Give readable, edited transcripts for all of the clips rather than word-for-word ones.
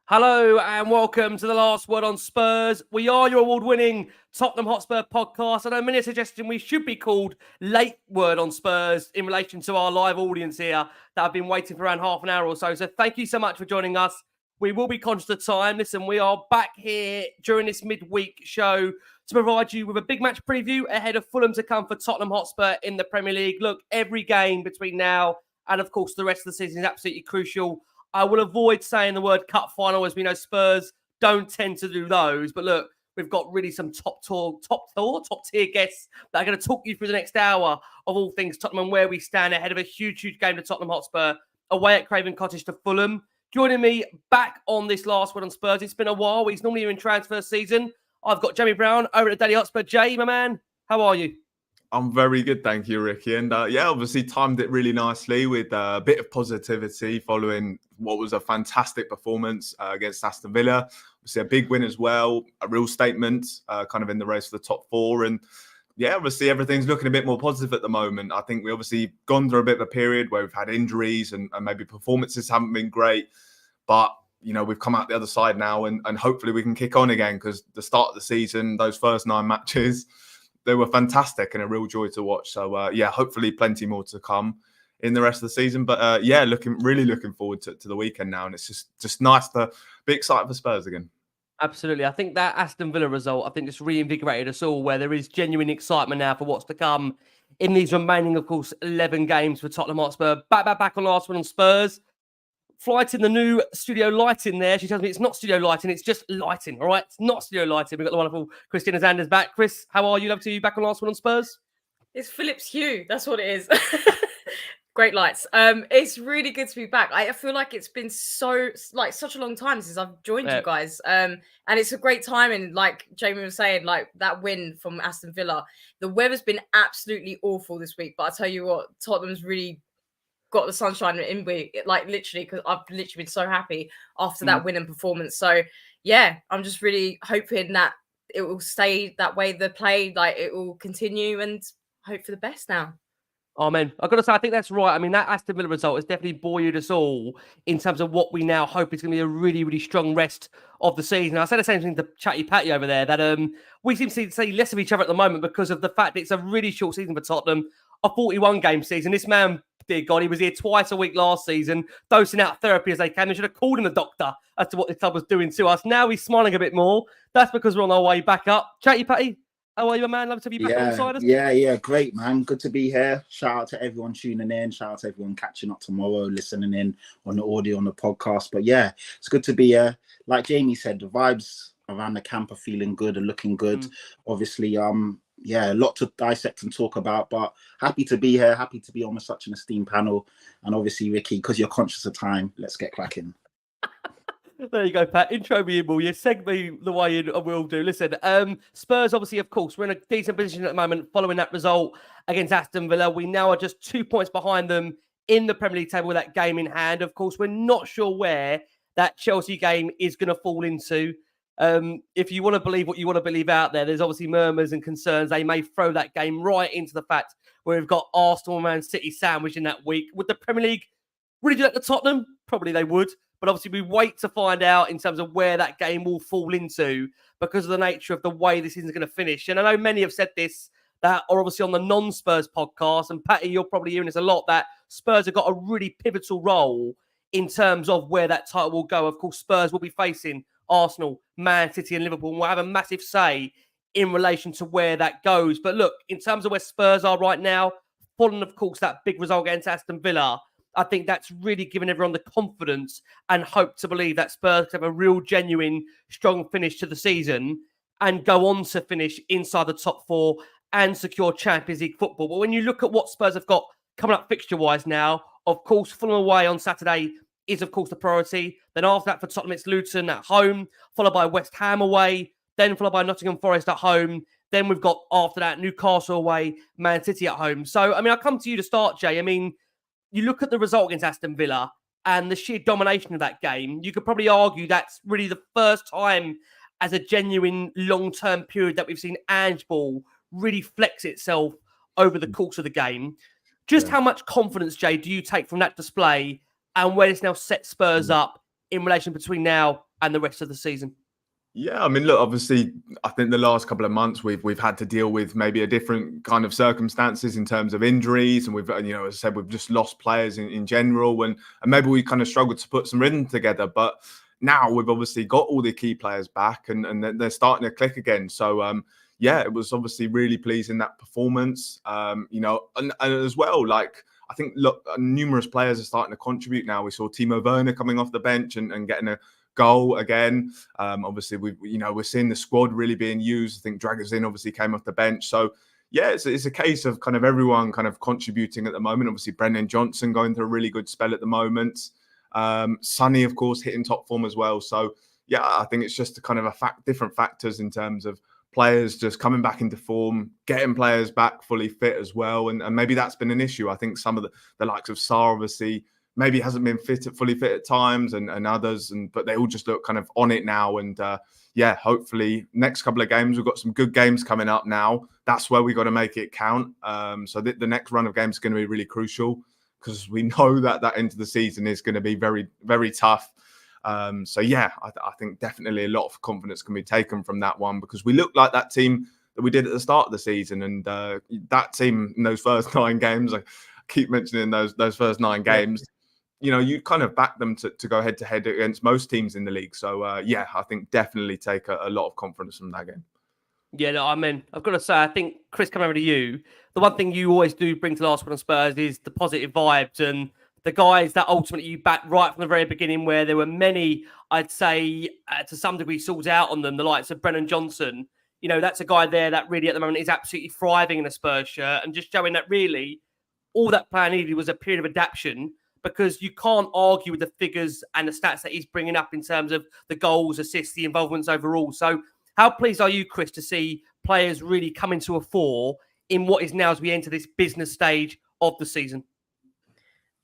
Hello and welcome to the Last Word on Spurs. We are your award-winning Tottenham Hotspur podcast. I know many are suggesting we should be called Late Word on Spurs in relation to our live audience here that have been waiting for around half an hour or so. So thank you so much for joining us. We will be conscious of time. Listen, we are back here during this midweek show to provide you with a big match preview ahead of Fulham to come for Tottenham Hotspur in the Premier League. Look, every game between now and, of course, the rest of the season is absolutely crucial. I will avoid saying the word cup final, as we know Spurs don't tend to do those. But look, we've got really some top tier guests that are going to talk you through the next hour of all things Tottenham and where we stand ahead of a huge game to Tottenham Hotspur away at Craven Cottage to Fulham. Joining me back on this Last Word on Spurs, it's been a while. He's normally here in transfer season. I've got Jamie Brown over at the Daily Hotspur. Jay, my man, how are you? I'm very good, thank you, Ricky. And obviously timed it really nicely with a bit of positivity following what was a fantastic performance against Aston Villa. Obviously a big win as well, a real statement kind of in the race for the top four. And yeah, obviously everything's looking a bit more positive at the moment. I think we obviously gone through a bit of a period where we've had injuries and maybe performances haven't been great. But, you know, we've come out the other side now and hopefully we can kick on again because the start of the season, those first 9 matches, they were fantastic and a real joy to watch. So, hopefully plenty more to come in the rest of the season. But, really looking forward to the weekend now. And it's just nice to be excited for Spurs again. Absolutely. I think that Aston Villa result, I think just reinvigorated us all where there is genuine excitement now for what's to come in these remaining, of course, 11 games for Tottenham Hotspur. Back on Last Word on Spurs. Flight in the new studio lighting there. She tells me it's not studio lighting, it's just lighting, all right? It's not studio lighting. We've got the wonderful Christina Zandes back. Chris, how are you? Love to see you back on Last Word on Spurs. It's Philips Hue. That's what it is. Great lights. It's really good to be back. I feel like it's been such a long time since I've joined you guys. And it's a great time. And like Jamie was saying, like that win from Aston Villa, the weather's been absolutely awful this week. But I tell you what, Tottenham's really got the sunshine in me, like literally, because I've literally been so happy after that win and performance. So yeah, I'm just really hoping that it will stay that way. The play, like it will continue, and hope for the best now. Amen. I've got to say, I think that's right. I mean, that Aston Villa result has definitely buoyed us all in terms of what we now hope is going to be a really, really strong rest of the season. I said the same thing to Chatty Patty over there, that we seem to see less of each other at the moment because of the fact that it's a really short season for Tottenham, a 41-game season. This man, dear God, he was here twice a week last season, dosing out therapy as they can. They should have called him the doctor as to what this club was doing to us. Now he's smiling a bit more. That's because we're on our way back up. Chatty Patty, how are you, my man? Love to have you back alongside us. Yeah, great, man. Good to be here. Shout out to everyone tuning in. Shout out to everyone catching up tomorrow, listening in on the audio, on the podcast. But yeah, it's good to be here. Like Jamie said, the vibes around the camp are feeling good and looking good. Obviously, a lot to dissect and talk about, but happy to be here. Happy to be on with such an esteemed panel. And obviously, Ricky, because you're conscious of time, let's get cracking. There you go, Pat. Intro me in, will you? Seg me the way in, I will do. Listen, Spurs, obviously, of course, we're in a decent position at the moment following that result against Aston Villa. We now are just 2 points behind them in the Premier League table with that game in hand. Of course, we're not sure where that Chelsea game is going to fall into. If you want to believe what you want to believe out there's obviously murmurs and concerns. They may throw that game right into the fact where we've got Arsenal and Man City sandwiched in that week. Would the Premier League really do that to Tottenham? Probably they would. But obviously, we wait to find out in terms of where that game will fall into because of the nature of the way this season's going to finish. And I know many have said this that are obviously on the non-Spurs podcast. And Patty, you're probably hearing this a lot, that Spurs have got a really pivotal role in terms of where that title will go. Of course, Spurs will be facing Arsenal, Man City and Liverpool, and will have a massive say in relation to where that goes. But look, in terms of where Spurs are right now, following, of course, that big result against Aston Villa, I think that's really given everyone the confidence and hope to believe that Spurs have a real, genuine, strong finish to the season and go on to finish inside the top four and secure Champions League football. But when you look at what Spurs have got coming up fixture-wise now, of course, Fulham away on Saturday is, of course, the priority. Then after that, for Tottenham, it's Luton at home, followed by West Ham away, then followed by Nottingham Forest at home. Then we've got, after that, Newcastle away, Man City at home. So, I mean, I'll come to you to start, Jay. I mean, you look at the result against Aston Villa and the sheer domination of that game, you could probably argue that's really the first time as a genuine long-term period that we've seen Ange ball really flex itself over the course of the game. Just how much confidence, Jay, do you take from that display and where it's now set Spurs up in relation between now and the rest of the season? Yeah, I mean, look, obviously, I think the last couple of months we've had to deal with maybe a different kind of circumstances in terms of injuries, and we've, you know, as I said, we've just lost players in general, and maybe we kind of struggled to put some rhythm together. But now we've obviously got all the key players back, and they're starting to click again. So yeah, it was obviously really pleasing, that performance. You know, and as well, like, I think, look, numerous players are starting to contribute now. We saw Timo Werner coming off the bench and getting a goal again. Obviously, we're seeing the squad really being used. I think Dragusin obviously came off the bench. So yeah, it's a case of kind of everyone kind of contributing at the moment. Obviously, Brennan Johnson going through a really good spell at the moment. Sonny, of course, hitting top form as well. So yeah, I think it's just a kind of different factors in terms of players just coming back into form, getting players back fully fit as well. And maybe that's been an issue. I think some of the likes of Sarr, obviously, maybe hasn't been fully fit at times, and others, but they all just look kind of on it now. And yeah, hopefully next couple of games, we've got some good games coming up now. That's where we got to make it count. So the next run of games is going to be really crucial, because we know that end of the season is going to be very, very tough. So yeah, I think definitely a lot of confidence can be taken from that one, because we look like that team that we did at the start of the season, and that team in those first 9 games, I keep mentioning those first 9 games. You know, you kind of back them to go head to head against most teams in the league. So yeah, I think definitely take a lot of confidence from that game. Yeah, no, I mean, I've got to say, I think, Chris, coming over to you, the one thing you always do bring to Last Word on Spurs is the positive vibes and the guys that ultimately you backed right from the very beginning, where there were many, I'd say, to some degree, sought out on them, the likes of Brennan Johnson. You know, that's a guy there that really at the moment is absolutely thriving in a Spurs shirt, and just showing that really all that player needed was a period of adaptation, because you can't argue with the figures and the stats that he's bringing up in terms of the goals, assists, the involvements overall. So how pleased are you, Chris, to see players really coming to a fore in what is now, as we enter this business stage of the season?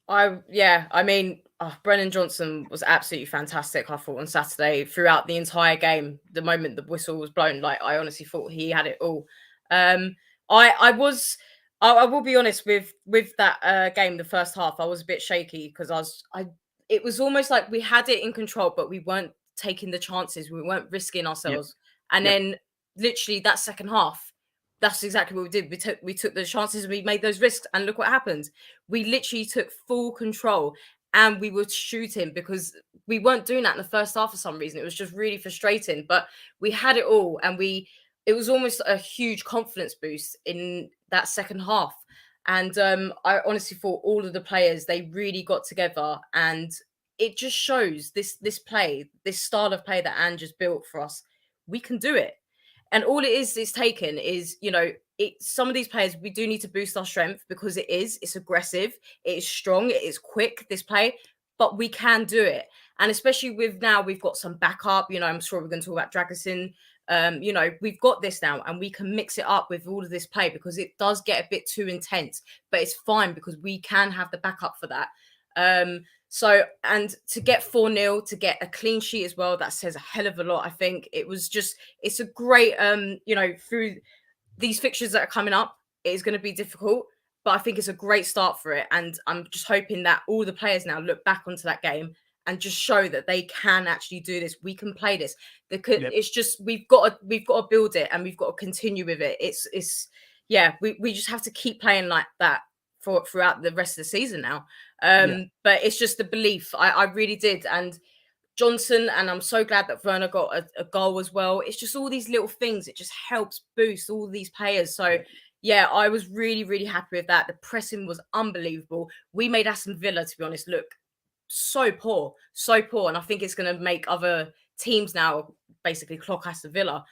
I mean, Brennan Johnson was absolutely fantastic, I thought, on Saturday throughout the entire game. The moment the whistle was blown, like, I honestly thought he had it all. I will be honest with that game, the first half, I was a bit shaky, because it was almost like we had it in control, but we weren't taking the chances. We weren't risking ourselves. And then literally that second half, that's exactly what we did. We took the chances and we made those risks, and look what happened. We literally took full control, and we were shooting, because we weren't doing that in the first half for some reason. It was just really frustrating, but we had it all, and it was almost a huge confidence boost in that second half. And I honestly thought all of the players, they really got together, and it just shows this play, this style of play that Ange just built for us. We can do it. And all it is taken is, you know, some of these players, we do need to boost our strength, because it's aggressive, it is strong, it is quick, this play, but we can do it. And especially with now, we've got some backup, you know, I'm sure we're going to talk about Dragusin. You know, we've got this now, and we can mix it up with all of this play, because it does get a bit too intense, but it's fine, because we can have the backup for that. So, and to get 4-0, to get a clean sheet as well, that says a hell of a lot. I think it's a great, you know, through these fixtures that are coming up, it is going to be difficult, but I think it's a great start for it. And I'm just hoping that all the players now look back onto that game and just show that they can actually do this. We can play this. It's just, we've got to build it, and we've got to continue with it. We just have to keep playing like that throughout the rest of the season now. But it's just the belief. I really did. And Johnson, and I'm so glad that Werner got a goal as well. It's just all these little things. It just helps boost all these players. So yeah, I was really, really happy with that. The pressing was unbelievable. We made Aston Villa, to be honest, look so poor. And I think it's going to make other teams now basically clock Aston Villa,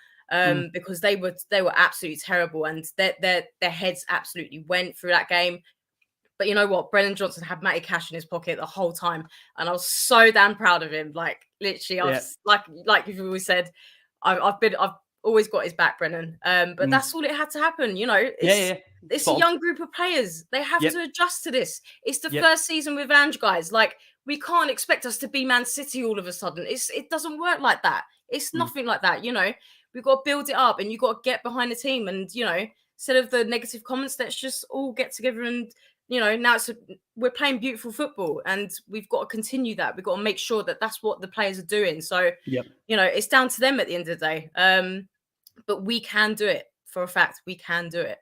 because they were absolutely terrible, and their heads absolutely went through that game. But you know what? Brennan Johnson had Matty Cash in his pocket the whole time, and I was so damn proud of him. Like, literally, I was like you've always said, I've always got his back, Brennan. But that's all it had to happen. You know, it's a young group of players. They have to adjust to this. It's the first season with Ange, guys. Like, we can't expect us to be Man City all of a sudden. It doesn't work like that. It's nothing like that. You know, we've got to build it up, and you've got to get behind the team. And, you know, instead of the negative comments, let's just all get together and you know, now we're playing beautiful football, and we've got to continue that. We've got to make sure that that's what the players are doing. So, you know, it's down to them at the end of the day. But we can do it for a fact. We can do it.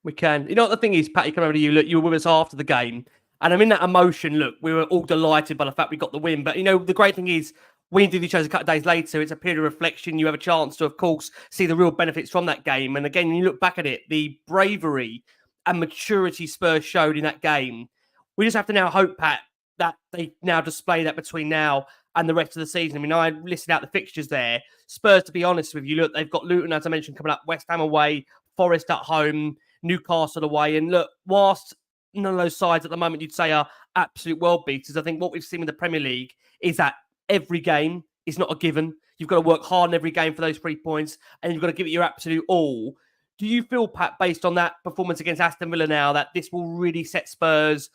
We can. You know what the thing is, Patty, come over to you. Look, you were with us after the game, and I'm in that emotion. Look, we were all delighted by the fact we got the win. But, you know, the great thing is, we do these shows a couple of days later. It's a period of reflection. You have a chance to, of course, see the real benefits from that game. And again, when you look back at it, the bravery and maturity Spurs showed in that game. We just have to now hope, Pat, that they now display that between now and the rest of the season. I mean, I listed out the fixtures there. Spurs, to be honest with you, look, they've got Luton, as I mentioned, coming up, West Ham away, Forest at home, Newcastle away. And look, whilst none of those sides at the moment you'd say are absolute world beaters, I think what we've seen in the Premier League is that every game is not a given. You've got to work hard in every game for those 3 points, and you've got to give it your absolute all. Do you feel, Pat, based on that performance against Aston Villa now, that this will really set Spurs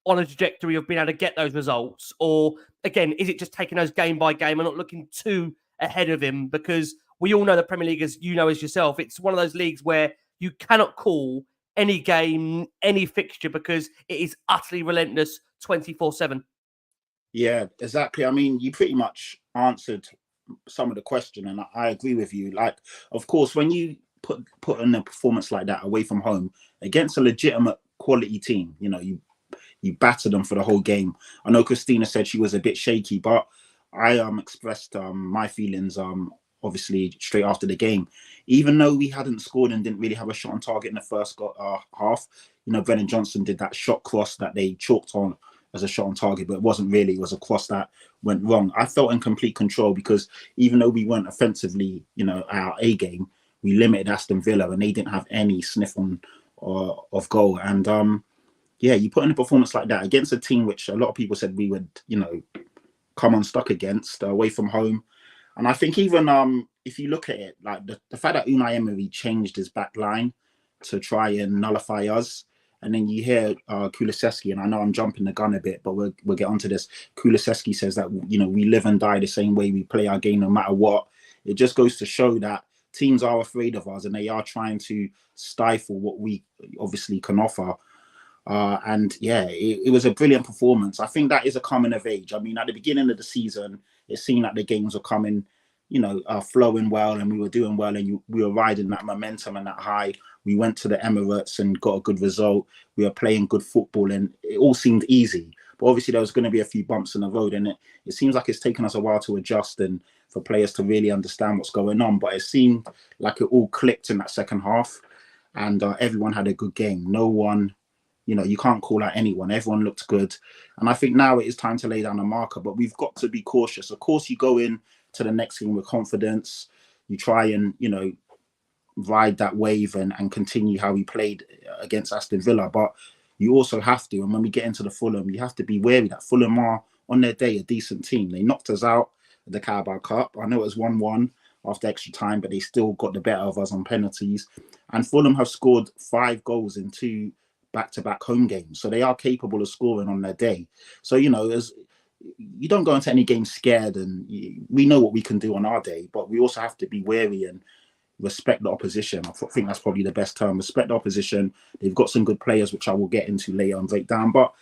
on a trajectory of being able to get those results? Or, again, is it just taking those game by game and not looking too ahead of him? Because we all know the Premier League, as you know as yourself, it's one of those leagues where you cannot call any game, any fixture, because it is utterly relentless 24/7. Yeah, exactly. I mean, you pretty much answered some of the question, and I agree with you. Like, of course, when you put in a performance like that away from home against a legitimate quality team, you know, you batter them for the whole game. I know Christina said she was a bit shaky, but I expressed my feelings obviously straight after the game. Even though we hadn't scored and didn't really have a shot on target in the first half, you know, Brennan Johnson did that shot cross that they chalked on as a shot on target, but it wasn't really. It was a cross that went wrong. I felt in complete control because even though we weren't offensively, you know, our A game, we limited Aston Villa and they didn't have any sniff on of goal. And yeah, you put in a performance like that against a team which a lot of people said we would, you know, come unstuck against away from home. And I think even if you look at it, like the fact that Unai Emery changed his back line to try and nullify us. And then you hear Kulusevski, and I know I'm jumping the gun a bit, but we'll get onto this. Kulusevski says that, you know, we live and die the same way, we play our game no matter what. It just goes to show that teams are afraid of us and they are trying to stifle what we obviously can offer. And yeah, it was a brilliant performance. I think that is a coming of age. I mean, at the beginning of the season, it seemed like the games were coming, you know, flowing well, and we were doing well, and we were riding that momentum and that high. We went to the Emirates and got a good result. We were playing good football, and it all seemed easy. But obviously, there was going to be a few bumps in the road, and it seems like it's taken us a while to adjust and for players to really understand what's going on. But it seemed like it all clicked in that second half, and everyone had a good game. No one, you know, you can't call out anyone. Everyone looked good. And I think now it is time to lay down a marker, but we've got to be cautious. Of course, you go in to the next game with confidence. You try and, you know, ride that wave and continue how we played against Aston Villa. But you also have to, and when we get into the Fulham, you have to be wary that Fulham are, on their day, a decent team. They knocked us out at the Carabao Cup. I know it was 1-1 after extra time, but they still got the better of us on penalties. And Fulham have scored 5 goals in 2 back-to-back home games. So they are capable of scoring on their day. So, you know, you don't go into any game scared, and we know what we can do on our day, but we also have to be wary and respect the opposition. I think that's probably the best term. Respect the opposition. They've got some good players, which I will get into later and break down. But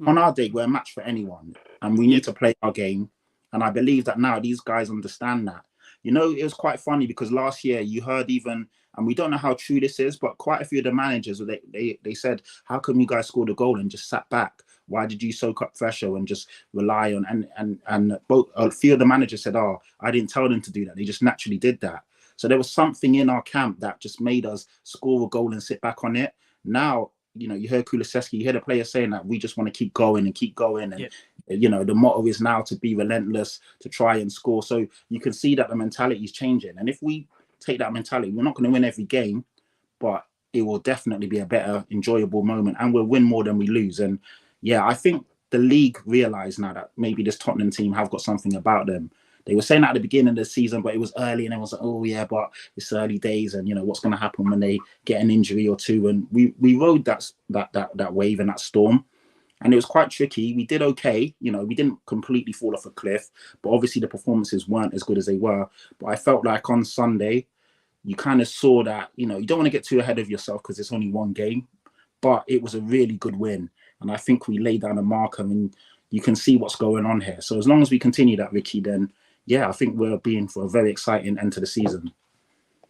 on our day, we're a match for anyone, and we need to play our game. And I believe that now these guys understand that. You know, it was quite funny because last year you heard even, and we don't know how true this is, but quite a few of the managers, they said, how come you guys scored a goal and just sat back? Why did you soak up pressure and just rely on, and both, a few of the managers said, oh, I didn't tell them to do that. They just naturally did that. So there was something in our camp that just made us score a goal and sit back on it. Now, you know, you hear Kulusevski, you hear the players saying that we just want to keep going and keep going. And, you know, the motto is now to be relentless, to try and score. So you can see that the mentality is changing. And if we take that mentality, we're not going to win every game, but it will definitely be a better, enjoyable moment. And we'll win more than we lose. And yeah, I think the league realised now that maybe this Tottenham team have got something about them. They were saying that at the beginning of the season, but it was early, and it was like, oh yeah, but it's early days, and you know what's going to happen when they get an injury or two. And we rode that wave and that storm, and it was quite tricky. We did okay, you know, we didn't completely fall off a cliff, but obviously the performances weren't as good as they were. But I felt like on Sunday, you kind of saw that, you know, you don't want to get too ahead of yourself because it's only one game, but it was a really good win. And I think we laid down a marker, and you can see what's going on here. So as long as we continue that, Ricky, then yeah, I think we're being for a very exciting end to the season.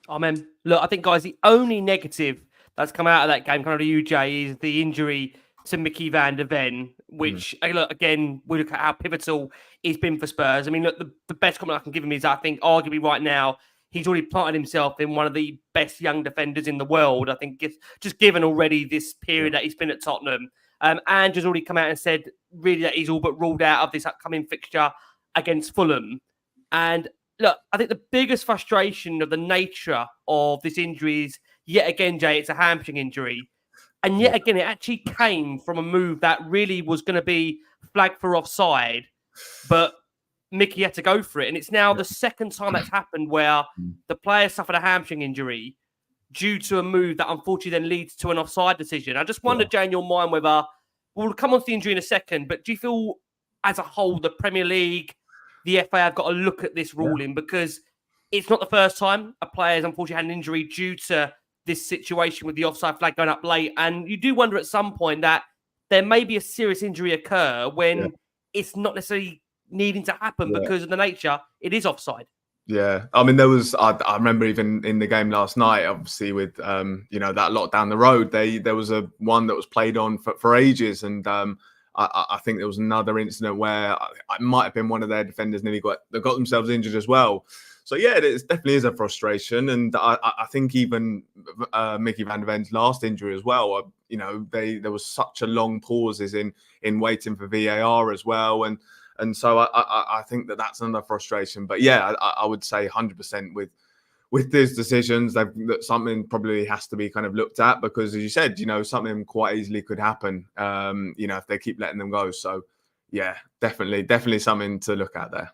Amen. Look, I think, guys, the only negative that's come out of that game, kind of to you, Jay, is the injury to Micky Van De Ven, which, look, again, we look at how pivotal he's been for Spurs. I mean, look, the best comment I can give him is, I think, arguably right now, he's already planted himself in one of the best young defenders in the world. I think just given already this period that he's been at Tottenham. Andrew's already come out and said, really, that he's all but ruled out of this upcoming fixture against Fulham. And look, I think the biggest frustration of the nature of this injury is, yet again, Jay, it's a hamstring injury. And yet again, it actually came from a move that really was going to be flagged for offside, but Micky had to go for it. And it's now the second time that's happened where the player suffered a hamstring injury due to a move that unfortunately then leads to an offside decision. I just wonder, Jay, in your mind, whether, we'll come on to the injury in a second, but do you feel as a whole, the Premier League, the FA have got to look at this ruling, because it's not the first time a player has unfortunately had an injury due to this situation with the offside flag going up late. And you do wonder at some point that there may be a serious injury occur when it's not necessarily needing to happen because of the nature, it is offside. Yeah, I mean, there was, I remember even in the game last night, obviously with, that lot down the road, there was one that was played on for ages. And I think there was another incident where it might have been one of their defenders nearly got themselves injured as well. So yeah, it definitely is a frustration. And I think even Micky Van De Ven's last injury as well, there was such a long pauses in waiting for VAR as well. And so I think that's another frustration. But yeah, I would say 100% with these decisions, that something probably has to be kind of looked at, because as you said, something quite easily could happen, if they keep letting them go. So yeah, definitely something to look at there.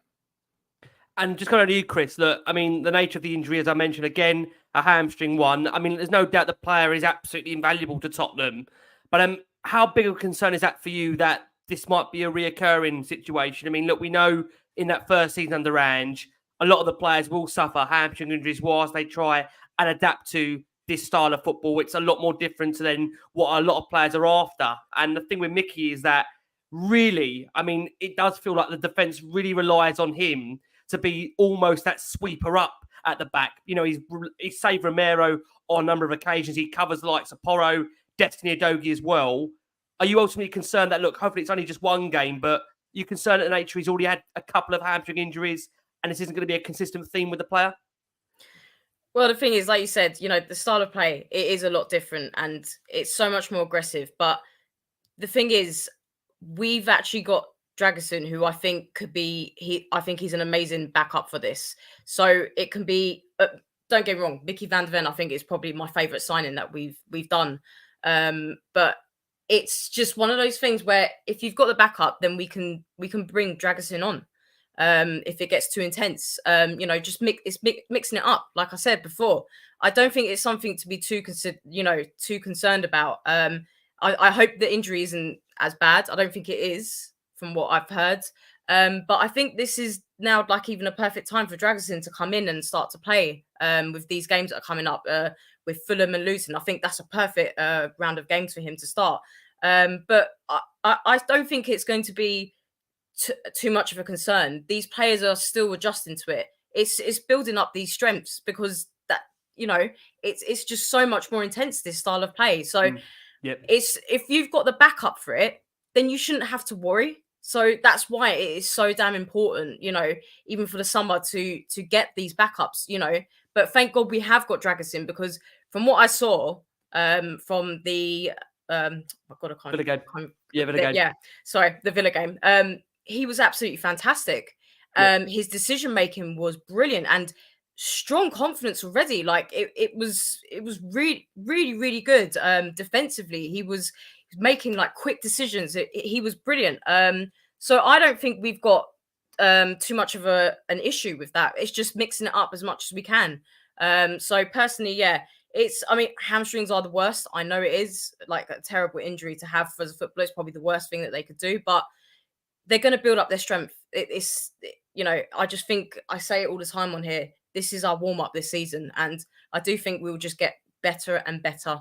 And just kind of you, Chris, look, I mean, the nature of the injury, as I mentioned, again, a hamstring one. I mean, there's no doubt the player is absolutely invaluable to Tottenham. But how big of a concern is that for you, that this might be a reoccurring situation? I mean, look, we know in that first season under Ange, a lot of the players will suffer hamstring injuries whilst they try and adapt to this style of football. It's a lot more different than what a lot of players are after. And the thing with Micky is that really, I mean, it does feel like the defence really relies on him to be almost that sweeper up at the back. He's saved Romero on a number of occasions. He covers the likes of Porro, Destiny Udogie as well. Are you ultimately concerned that, look, hopefully it's only just one game, but you're concerned at the nature he's already had a couple of hamstring injuries and this isn't going to be a consistent theme with the player? Well, the thing is, like you said, the style of play, it is a lot different and it's so much more aggressive. But the thing is, we've actually got Dragusin, who I think could be, I think he's an amazing backup for this. So it can be, don't get me wrong, Micky Van De Ven, I think is probably my favourite signing that we've done. But it's just one of those things where if you've got the backup, then we can bring Dragusin on. If it gets too intense, just mixing it up. Like I said before, I don't think it's something to be too concerned about. I hope the injury isn't as bad. I don't think it is, from what I've heard. But I think this is now like even a perfect time for Dragusin to come in and start to play with these games that are coming up with Fulham and Luton. I think that's a perfect round of games for him to start. But I don't think it's going to be too much of a concern. These players are still adjusting to it. It's building up these strengths because that it's just so much more intense, this style of play. So it's, if you've got the backup for it, then you shouldn't have to worry. So that's why it is so damn important, even for the summer to get these backups, But thank God we have got Dragusin, because from what I saw from the Villa game. The Villa game. He was absolutely fantastic. His decision making was brilliant and strong confidence already. Like it was really, really, really good. Defensively, he was making like quick decisions. He was brilliant. So I don't think we've got too much of an issue with that. It's just mixing it up as much as we can. So personally, hamstrings are the worst. I know it is like a terrible injury to have for the footballer. It's probably the worst thing that they could do, but they're going to build up their strength. I just think, I say it all the time on here, this is our warm-up this season. And I do think we'll just get better and better.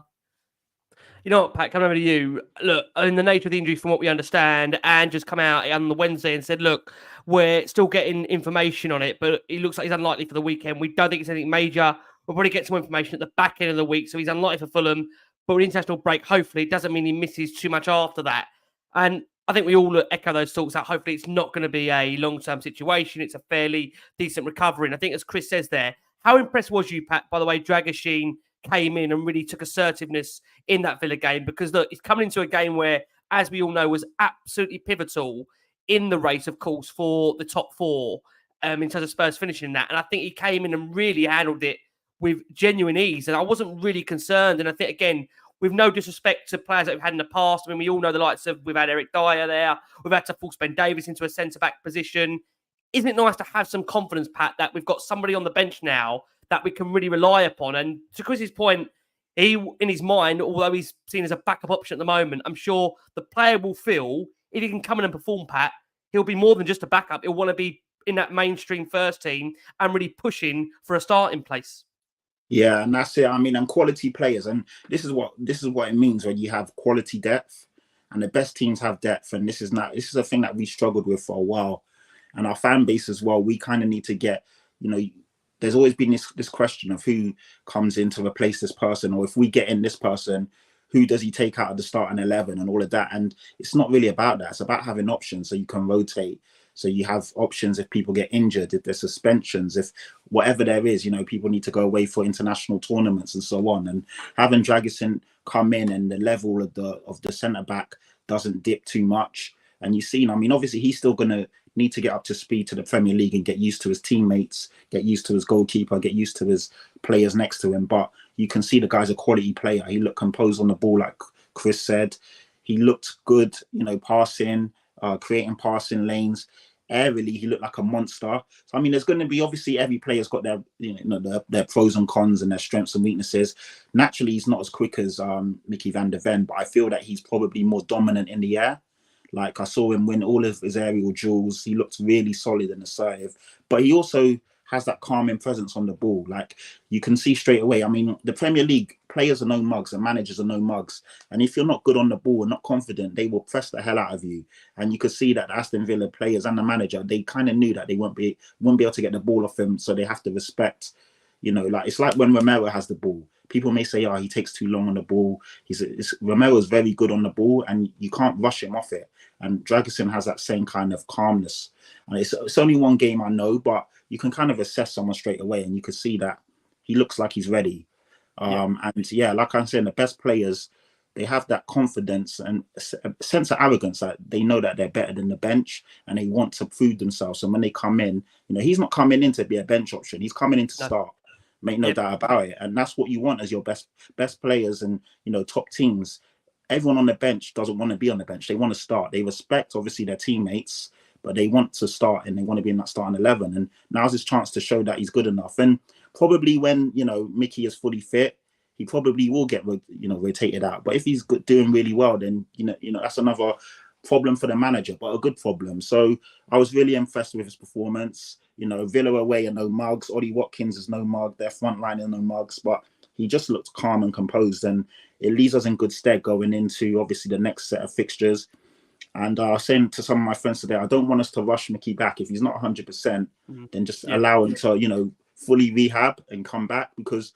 You know what, Pat, coming over to you. Look, in the nature of the injury, from what we understand, and just come out on the Wednesday and said, look, we're still getting information on it, but it looks like he's unlikely for the weekend. We don't think it's anything major. We'll probably get some information at the back end of the week, so he's unlikely for Fulham. But with international break, hopefully, it doesn't mean he misses too much after that. And I think we all echo those thoughts that hopefully it's not going to be a long-term situation. It's a fairly decent recovery. And I think, as Chris says there, how impressed was you, Pat, by the way, Dragusin came in and really took assertiveness in that Villa game? Because look, it's coming into a game where, as we all know, was absolutely pivotal in the race, of course, for the top four in terms of Spurs finishing that. And I think he came in and really handled it with genuine ease. And I wasn't really concerned. And I think, again, with no disrespect to players that we've had in the past, I mean, we all know the likes of, we've had Eric Dyer there, we've had to force Ben Davies into a centre-back position. Isn't it nice to have some confidence, Pat, that we've got somebody on the bench now that we can really rely upon? And to Chris's point, he, in his mind, although he's seen as a backup option at the moment, I'm sure the player will feel, if he can come in and perform, Pat, he'll be more than just a backup. He'll want to be in that mainstream first team and really pushing for a starting place. Yeah, and that's it. I mean, and quality players, and this is what it means when you have quality depth, and the best teams have depth. And this is a thing that we struggled with for a while, and our fan base as well. We kind of need to get, there's always been this question of who comes in to replace this person, or if we get in this person, who does he take out of the starting 11 and all of that. And it's not really about that. It's about having options so you can rotate. So you have options if people get injured, if there's suspensions, if whatever there is, people need to go away for international tournaments and so on. And having Dragusin come in and the level of the centre back doesn't dip too much. And you've seen, obviously he's still going to need to get up to speed to the Premier League and get used to his teammates, get used to his goalkeeper, get used to his players next to him. But you can see the guy's a quality player. He looked composed on the ball, like Chris said. He looked good, passing, creating passing lanes. Aerially, he looked like a monster. So, there's going to be, obviously, every player's got their, their pros and cons and their strengths and weaknesses. Naturally, he's not as quick as Micky Van De Ven, but I feel that he's probably more dominant in the air. Like, I saw him win all of his aerial duels. He looked really solid and assertive. But he also has that calming presence on the ball. Like, you can see straight away. The Premier League, players are no mugs and managers are no mugs. And if you're not good on the ball and not confident, they will press the hell out of you. And you could see that the Aston Villa players and the manager, they kind of knew that they wouldn't be able to get the ball off him. So they have to respect, it's like when Romero has the ball. People may say, he takes too long on the ball. Romero's very good on the ball and you can't rush him off it. And Dragusin has that same kind of calmness. And it's only one game, I know, but you can kind of assess someone straight away and you can see that he looks like he's ready. And like I'm saying, the best players, they have that confidence and a sense of arrogance that they know that they're better than the bench and they want to prove themselves. And when they come in, he's not coming in to be a bench option. He's coming in to start. Make no doubt about it. And that's what you want as your best players and, top teams. Everyone on the bench doesn't want to be on the bench. They want to start. They respect, obviously, their teammates, but they want to start and they want to be in that starting 11. And now's his chance to show that he's good enough. And probably when, Mickey is fully fit, he probably will get, rotated out. But if he's doing really well, then, that's another problem for the manager, but a good problem. So I was really impressed with his performance. Villa away are no mugs. Ollie Watkins is no mug. Their front line are no mugs, but he just looked calm and composed. And it leaves us in good stead going into, obviously, the next set of fixtures. And I was saying to some of my friends today, I don't want us to rush Mickey back. If he's not 100%, then just allow him to, fully rehab and come back, because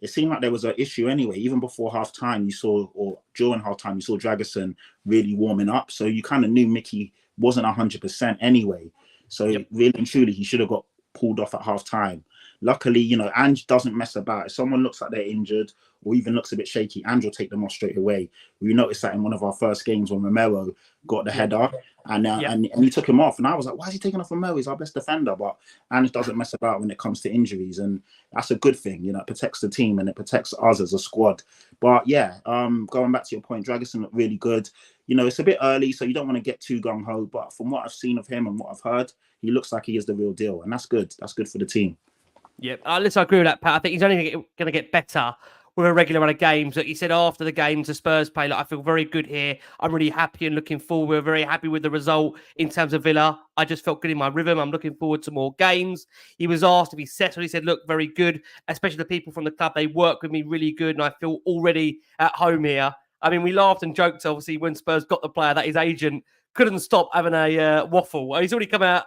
it seemed like there was an issue anyway. Even before half-time, or during half-time, you saw Dragusin really warming up. So you kind of knew Mickey wasn't 100% anyway. So really and truly, he should have got pulled off at half-time. Luckily, Ange doesn't mess about. If someone looks like they're injured or even looks a bit shaky, Ange will take them off straight away. We noticed that in one of our first games when Romero got the header and he took him off. And I was like, why is he taking off Romero? He's our best defender. But Ange doesn't mess about when it comes to injuries. And that's a good thing. It protects the team and it protects us as a squad. But going back to your point, Dragusin looked really good. It's a bit early, so you don't want to get too gung-ho. But from what I've seen of him and what I've heard, he looks like he is the real deal. And that's good. That's good for the team. Yeah, listen, I agree with that, Pat. I think he's only going to get better with a regular run of games. Like he said after the games, the Spurs play, I feel very good here. I'm really happy and looking forward. We're very happy with the result in terms of Villa. I just felt good in my rhythm. I'm looking forward to more games. He was asked if he settled. He said, look, very good, especially the people from the club. They work with me really good, and I feel already at home here. I mean, we laughed and joked, obviously, when Spurs got the player that his agent couldn't stop having a waffle. He's already come out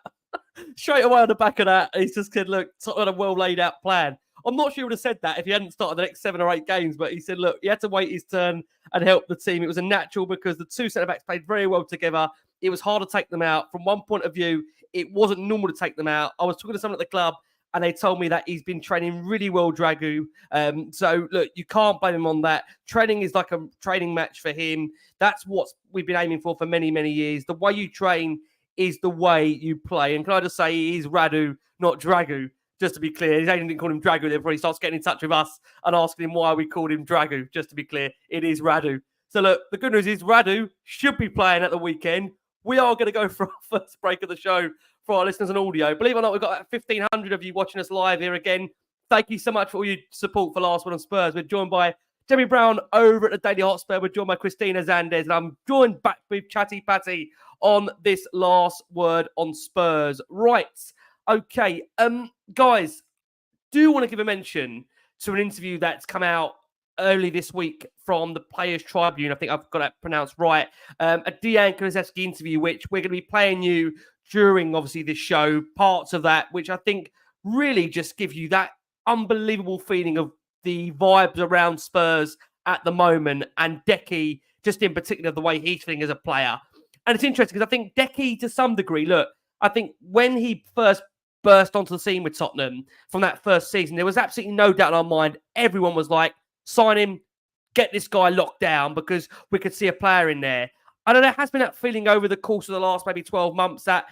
straight away on the back of that. He's just said, look, sort of a well laid out plan. I'm not sure he would have said that if he hadn't started the next 7 or 8 games, but he said, look, he had to wait his turn and help the team. It was a natural because the two centre-backs played very well together. It was hard to take them out. From one point of view, it wasn't normal to take them out. I was talking to someone at the club and they told me that he's been training really well, Dragu. So, look, you can't blame him on that. Training is like a training match for him. That's what we've been aiming for many, many years. The way you train is the way you play. And can I just say, he is Radu, not Dragu, just to be clear. His agent didn't call him Dragu before he starts getting in touch with us and asking him why we called him Dragu. Just to be clear, it is Radu. So, look, the good news is Radu should be playing at the weekend. We are going to go for our first break of the show for our listeners on audio. Believe it or not, we've got 1,500 of you watching us live here again. Thank you so much for all your support for Last Word on Spurs. We're joined by Jeremy Brown over at the Daily Hotspur. We're joined by Christina Zandes, and I'm joined back with Chatty Patty on this Last Word on Spurs. Right, okay, guys, do want to give a mention to an interview that's come out early this week from the Players Tribune. I think I've got that pronounced right. A Dejan Kulusevski interview, which we're going to be playing you during, obviously, this show. Parts of that, which I think really just give you that unbelievable feeling of the vibes around Spurs at the moment, and Decky, just in particular, the way he's feeling as a player. And it's interesting because I think Decky, to some degree, look, I think when he first burst onto the scene with Tottenham from that first season, there was absolutely no doubt in our mind. Everyone was like, sign him, get this guy locked down, because we could see a player in there. I know there has been that feeling over the course of the last maybe 12 months that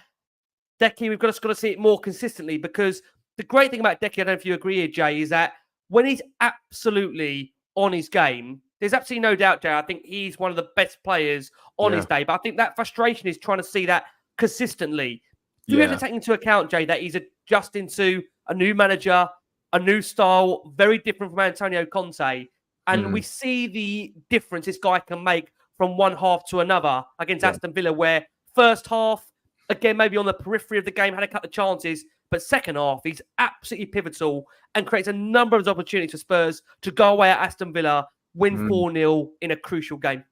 Decky, we've got to see it more consistently, because the great thing about Decky, I don't know if you agree here, Jay, is that when he's absolutely on his game, there's absolutely no doubt, Jay, I think he's one of the best players on his day. But I think that frustration is trying to see that consistently. Do we have to take into account, Jay, that he's adjusting to a new manager, a new style, very different from Antonio Conte? And we see the difference this guy can make from one half to another against Aston Villa, where first half, again, maybe on the periphery of the game, had a couple of chances, but second half, he's absolutely pivotal and creates a number of opportunities for Spurs to go away at Aston Villa, win 4-0 in a crucial game.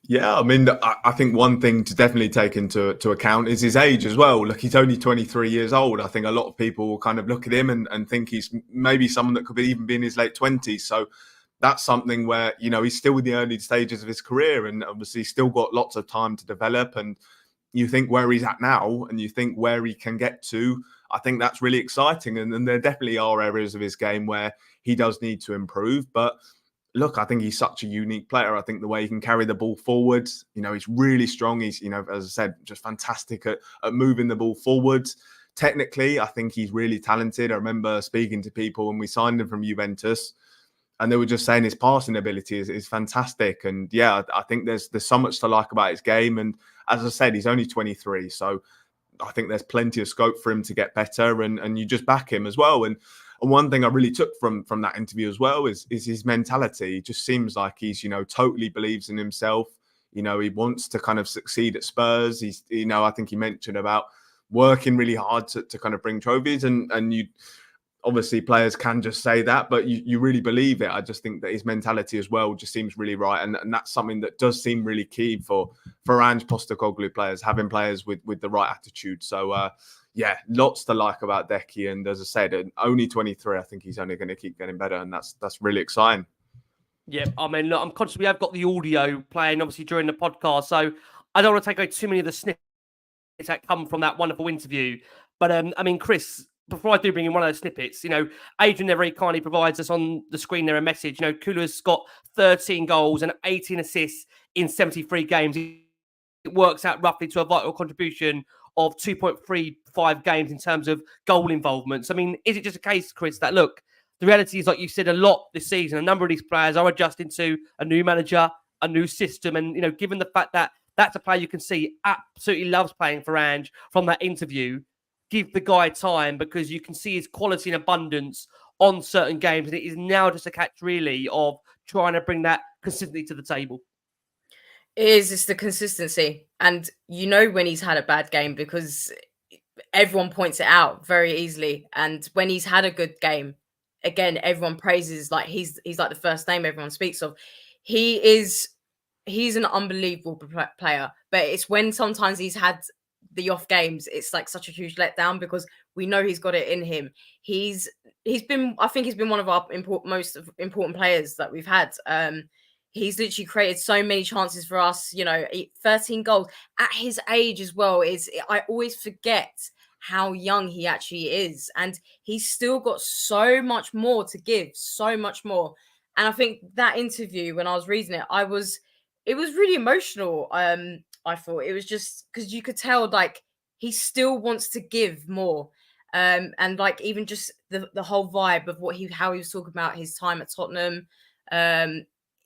Yeah, I mean, I think one thing to definitely take into account is his age as well. Look, he's only 23 years old. I think a lot of people will kind of look at him and think he's maybe someone that could even be in his late 20s. So that's something where, you know, he's still in the early stages of his career, and obviously still got lots of time to develop. And you think where he's at now and you think where he can get to, I think that's really exciting. And there definitely are areas of his game where he does need to improve. But look, I think he's such a unique player. I think the way he can carry the ball forwards, you know, he's really strong. He's, you know, as I said, just fantastic at moving the ball forwards. Technically, I think he's really talented. I remember speaking to people when we signed him from Juventus, and they were just saying his passing ability is fantastic. And yeah, I think there's so much to like about his game. And as I said, he's only 23. So I think there's plenty of scope for him to get better, and you just back him as well. And one thing I really took from that interview as well is his mentality. He just seems like he's, you know, totally believes in himself. You know, he wants to kind of succeed at Spurs. He's, you know, I think he mentioned about working really hard to kind of bring trophies, and you obviously players can just say that, but you really believe it. I just think that his mentality as well just seems really right, and that's something that does seem really key for Ange Postecoglou players, having players with the right attitude. So yeah, lots to like about Decky, and as I said, only 23. I think he's only going to keep getting better, and that's really exciting. Yeah, I mean, look, I'm conscious we have got the audio playing obviously during the podcast, so I don't want to take away too many of the snippets that come from that wonderful interview. But I mean, Chris, before I do bring in one of those snippets, you know, Adrian there very kindly provides us on the screen there a message. You know, Kula's got 13 goals and 18 assists in 73 games. It works out roughly to a vital contribution of 2.35 games in terms of goal involvement. So, I mean, is it just a case, Chris, that, look, the reality is, like you said a lot this season, a number of these players are adjusting to a new manager, a new system. And, you know, given the fact that that's a player you can see absolutely loves playing for Ange from that interview, give the guy time, because you can see his quality and abundance on certain games. And it is now just a catch, really, of trying to bring that consistently to the table. It's the consistency. And you know when he's had a bad game, because everyone points it out very easily. And when he's had a good game, again, everyone praises, like he's like the first name everyone speaks of. He is he's an unbelievable player, but it's when sometimes he's had the off games, it's like such a huge letdown because we know he's got it in him. He's been, I think he's been one of our most important players that we've had. He's literally created so many chances for us, 13 goals at his age as well. I always forget how young he actually is, and he's still got so much more to give, so much more. And I think that interview, when I was reading it, it was really emotional. I thought it was just because you could tell like he still wants to give more. And like even just the whole vibe of how he was talking about his time at Tottenham.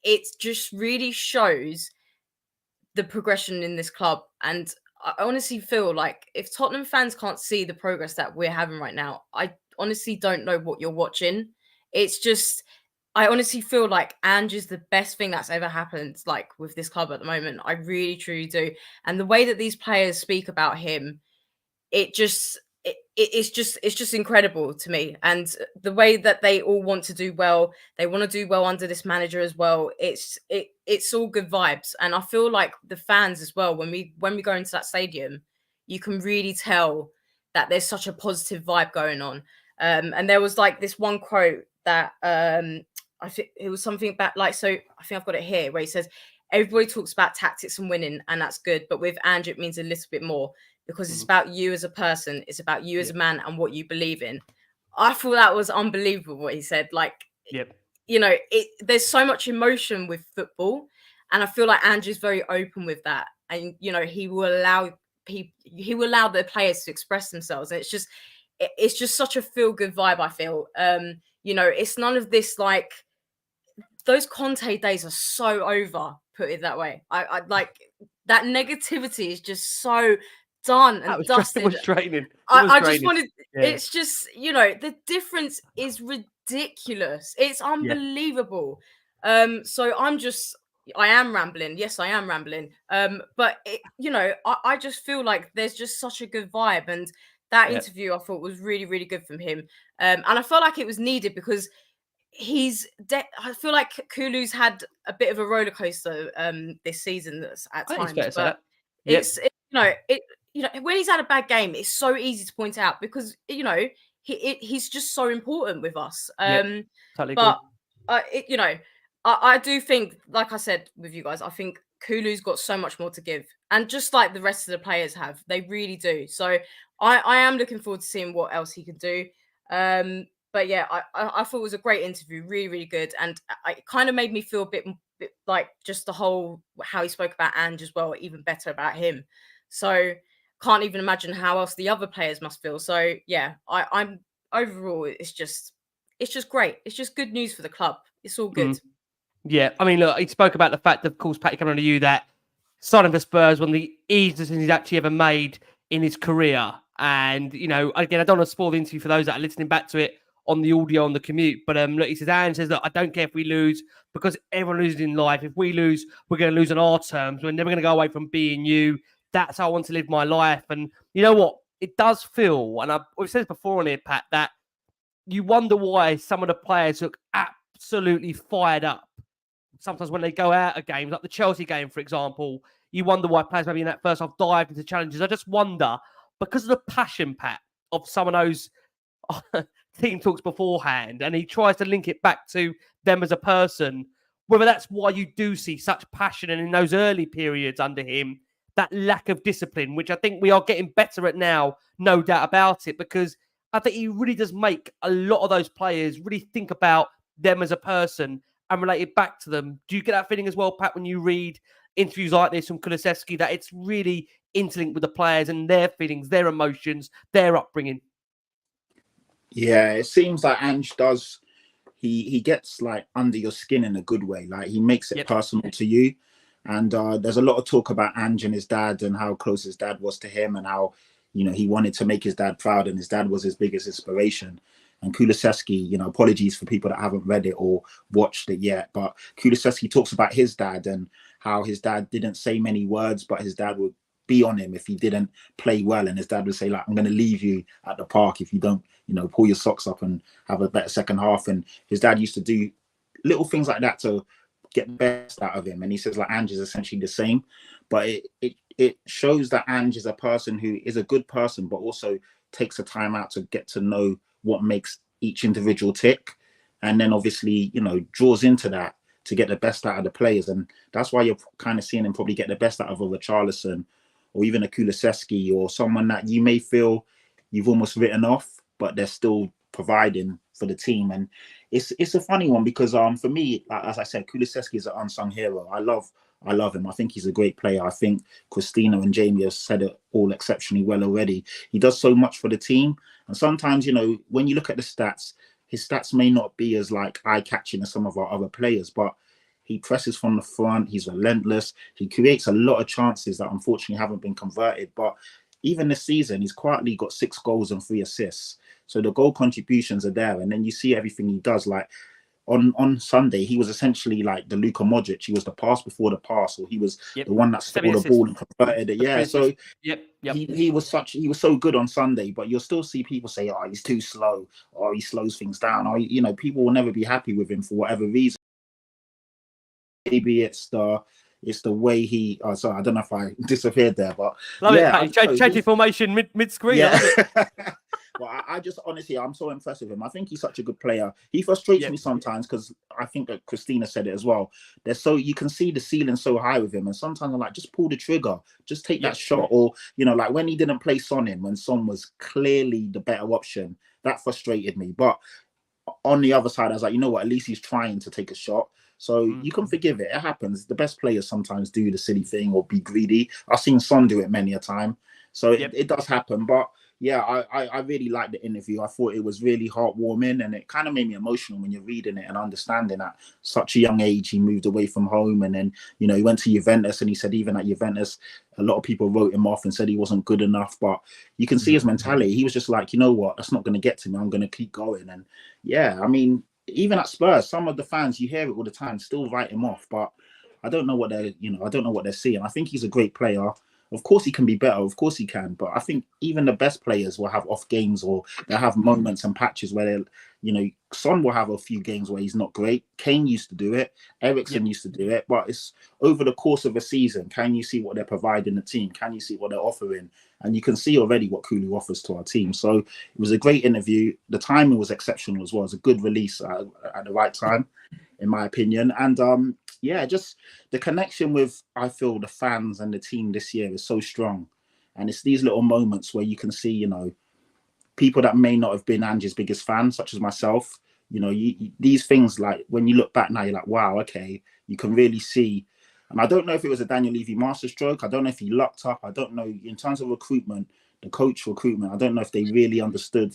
It just really shows the progression in this club. And I honestly feel like if Tottenham fans can't see the progress that we're having right now, I honestly don't know what you're watching. It's just, I honestly feel like Ange is the best thing that's ever happened, like with this club at the moment. I really, truly do. And the way that these players speak about him, it's just incredible to me. And the way that they all want to do well, they want to do well under this manager as well. It's all good vibes. And I feel like the fans as well, when we go into that stadium, you can really tell that there's such a positive vibe going on. And there was like this one quote that I think it was something about like, so I think I've got it here where he says, everybody talks about tactics and winning, and that's good. But with Ange, it means a little bit more because it's about you as a person. It's about you as a man and what you believe in. I thought that was unbelievable what he said. Like, there's so much emotion with football, and I feel like Ange is very open with that. And, he will allow the players to express themselves. And it's just such a feel good vibe. I feel, it's none of this like, those Conte days are so over, put it that way. I like that negativity is just so done and dusted. It was draining. I just wanted, it's just, the difference is ridiculous. It's unbelievable. So I am rambling. Yes, I am rambling. But I just feel like there's just such a good vibe. And that interview I thought was really, really good from him. And I felt like it was needed because I feel like Kulu's had a bit of a roller coaster this season at times. But it's when he's had a bad game, it's so easy to point out because he's just so important with us. Totally but I do think, like I said with you guys, I think Kulu's got so much more to give, and just like the rest of the players have, they really do. So I am looking forward to seeing what else he can do. But yeah, I thought it was a great interview, really, really good. And it kind of made me feel a bit like just the whole, how he spoke about Ange as well, even better about him. So can't even imagine how else the other players must feel. So yeah, I'm overall, it's just great. It's just good news for the club. It's all good. Yeah, I mean, look, he spoke about the fact, of course, Patty, coming on to you, that signing for Spurs, one of the easiest decisions he's actually ever made in his career. And, again, I don't want to spoil the interview for those that are listening back to it on the audio on the commute. But look, he says, Ange says, look, I don't care if we lose because everyone loses in life. If we lose, we're going to lose on our terms. We're never going to go away from being you. That's how I want to live my life. And you know what? It does feel, and I've said this before on here, Pat, that you wonder why some of the players look absolutely fired up. Sometimes when they go out of games, like the Chelsea game, for example, you wonder why players maybe in that first half dive into challenges. I just wonder, because of the passion, Pat, of some of those team talks beforehand, and he tries to link it back to them as a person, whether that's why you do see such passion, and in those early periods under him, that lack of discipline, which I think we are getting better at now, no doubt about it, because I think he really does make a lot of those players really think about them as a person and relate it back to them. Do you get that feeling as well, Pat, when you read interviews like this from Kulusevski, that it's really interlinked with the players and their feelings, their emotions, their upbringing? Yeah, it seems like Ange does. He gets like under your skin in a good way. Like he makes it personal to you. And there's a lot of talk about Ange and his dad and how close his dad was to him and how, he wanted to make his dad proud and his dad was his biggest inspiration. And Kulusevski, apologies for people that haven't read it or watched it yet, but Kulusevski talks about his dad and how his dad didn't say many words, but his dad would be on him if he didn't play well. And his dad would say, like, I'm going to leave you at the park if you don't, pull your socks up and have a better second half. And his dad used to do little things like that to get the best out of him. And he says like Ange is essentially the same, but it shows that Ange is a person who is a good person, but also takes the time out to get to know what makes each individual tick, and then obviously, you know, draws into that to get the best out of the players. And that's why you're kind of seeing him probably get the best out of a Richarlison or even a Kulusevski or someone that you may feel you've almost written off, but they're still providing for the team. And it's a funny one because for me, like, as I said, Kulusevski is an unsung hero. I love him. I think he's a great player. I think Christina and Jamie have said it all exceptionally well already. He does so much for the team. And sometimes, you know, when you look at the stats, his stats may not be as like eye-catching as some of our other players, but he presses from the front. He's relentless. He creates a lot of chances that unfortunately haven't been converted. But even this season, he's quietly got 6 goals and 3 assists. So the goal contributions are there. And then you see everything he does. Like on Sunday, he was essentially like the Luka Modric. He was the pass before the pass, or he was the one that stole the ball and converted it. Yeah. So he was so good on Sunday, but you'll still see people say, oh, he's too slow, or he slows things down, or, you know, people will never be happy with him for whatever reason. Maybe it's the way he. Oh, sorry, I don't know if I disappeared there, but change formation mid screen. Yeah. Well, I just honestly, I'm so impressed with him. I think he's such a good player. He frustrates me sometimes because I think that Christina said it as well. You can see the ceiling so high with him, and sometimes I'm like, just pull the trigger, just take that shot, or, you know, like when he didn't play Son in, when Son was clearly the better option, that frustrated me. But on the other side, I was like, you know what, at least he's trying to take a shot. So you can forgive it. It happens. The best players sometimes do the silly thing or be greedy. I've seen Son do it many a time. So it does happen. But yeah, I really liked the interview. I thought it was really heartwarming, and it kind of made me emotional when you're reading it and understanding at such a young age he moved away from home, and then, you know, he went to Juventus, and he said even at Juventus a lot of people wrote him off and said he wasn't good enough, but you can see his mentality. He was just like, you know what, that's not going to get to me. I'm going to keep going. And yeah, I mean, even at Spurs, some of the fans, you hear it all the time, still write him off, but I don't know what they're seeing. I think he's a great player. Of course he can be better, of course he can, but I think even the best players will have off games, or they'll have moments and patches where they'll, you know, Son will have a few games where he's not great. Kane used to do it, Eriksen used to do it, but it's over the course of a season, can you see what they're providing the team? Can you see what they're offering? And you can see already what Kulu offers to our team. So it was a great interview. The timing was exceptional as well. It was a good release at the right time, in my opinion. And just the connection with, I feel, the fans and the team this year is so strong. And it's these little moments where you can see, you know, people that may not have been Ange's biggest fan, such as myself, you know, these things, like when you look back now, you're like, wow, okay, you can really see. And I don't know if it was a Daniel Levy masterstroke. I don't know if he locked up. I don't know, in terms of recruitment, the coach recruitment, I don't know if they really understood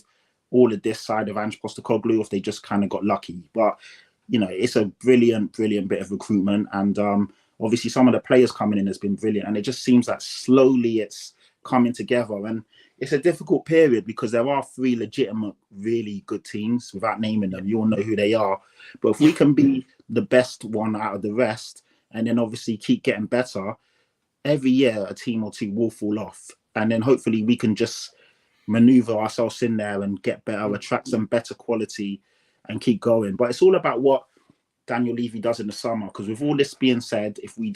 all of this side of Ange Postecoglou, or if they just kind of got lucky. But, you know, it's a brilliant bit of recruitment. And obviously some of the players coming in has been brilliant. And it just seems that slowly it's coming together. And it's a difficult period because there are 3 legitimate, really good teams. Without naming them, you all know who they are. But if we can be the best one out of the rest, and then obviously keep getting better, every year a team or 2 will fall off. And then hopefully we can just maneuver ourselves in there and get better, attract some better quality and keep going. But it's all about what Daniel Levy does in the summer. Because with all this being said, if we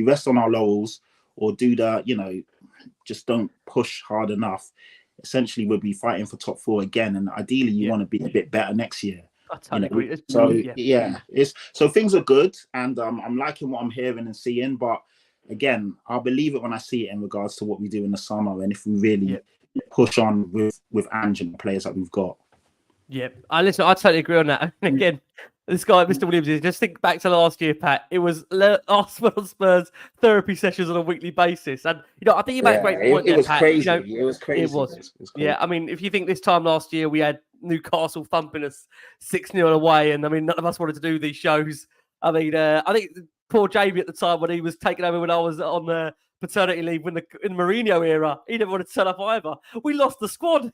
rest on our laurels or do the, you know, just don't push hard enough, essentially we'll be fighting for top 4 again. And ideally you want to be a bit better next year. I totally agree. So so things are good, and I'm liking what I'm hearing and seeing. But again, I'll believe it when I see it in regards to what we do in the summer, and if we really push on with Ange and the players that we've got. Yeah, I totally agree on that. And again, this guy, Mr. Williams, just think back to last year, Pat. It was LastWordOnSpurs therapy sessions on a weekly basis, and you know, I think you made a great point there, Pat. Crazy. You know, it was crazy. It was. Yeah, I mean, if you think this time last year we had Newcastle thumping us 6-0 away, and I mean, none of us wanted to do these shows. I mean, I think poor Jamie at the time, when he was taking over when I was on the paternity leave in the Mourinho era, he never wanted to turn up either. We lost the squad.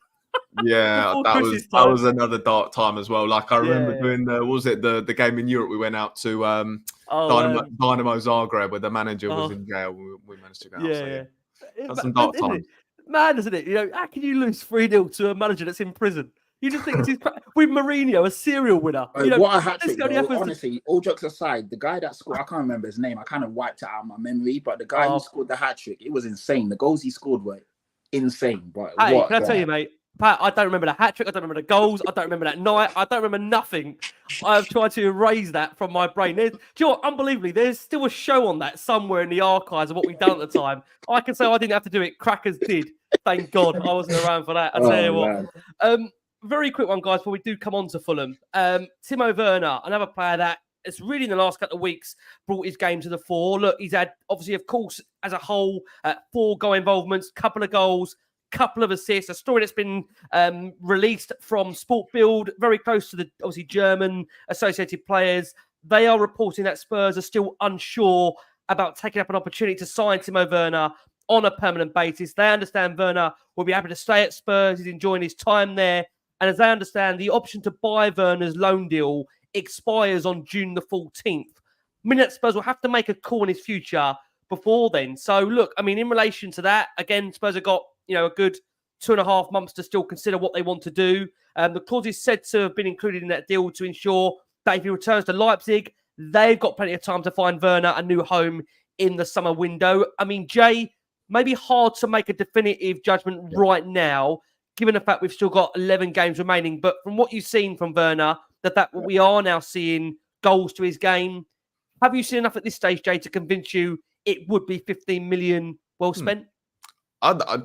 Yeah, that was another dark time as well. Like I remember doing the game in Europe we went out to Dynamo Zagreb, where the manager was in jail. We managed to go out. That's some dark times. Man, isn't it? You know, how can you lose 3-0 to a manager that's in prison? You just think with Mourinho, a serial winner. What a hat this trick, only though. happens to- Honestly, all jokes aside, the guy that scored, I can't remember his name. I kind of wiped it out of my memory, but the guy who scored the hat trick, it was insane. The goals he scored were insane. But Hey, what can I tell you, mate? Pat, I don't remember the hat trick. I don't remember the goals. I don't remember that night. I don't remember nothing. I've tried to erase that from my brain. Do you know what? Unbelievably, there's still a show on that somewhere in the archives of what we've done at the time. I can say I didn't have to do it. Crackers did. Thank God I wasn't around for that. I tell you what. Very quick one, guys, before we do come on to Fulham. Timo Werner, another player that has really in the last couple of weeks brought his game to the fore. Look, he's had, obviously, of course, as a whole, 4 goal involvements, couple of goals, couple of assists, a story that's been released from Sport Bild, very close to the, obviously, German associated players. They are reporting that Spurs are still unsure about taking up an opportunity to sign Timo Werner on a permanent basis. They understand Werner will be happy to stay at Spurs. He's enjoying his time there. And as they understand, the option to buy Werner's loan deal expires on June the 14th. Meaning that Spurs will have to make a call in his future before then. So, look, I mean, in relation to that, again, Spurs have got, a good 2.5 months to still consider what they want to do. The clause is said to have been included in that deal to ensure that if he returns to Leipzig, they've got plenty of time to find Werner a new home in the summer window. I mean, Jay, maybe hard to make a definitive judgment right now, given the fact we've still got 11 games remaining. But from what you've seen from Werner, that we are now seeing goals to his game. Have you seen enough at this stage, Jay, to convince you it would be 15 million well spent?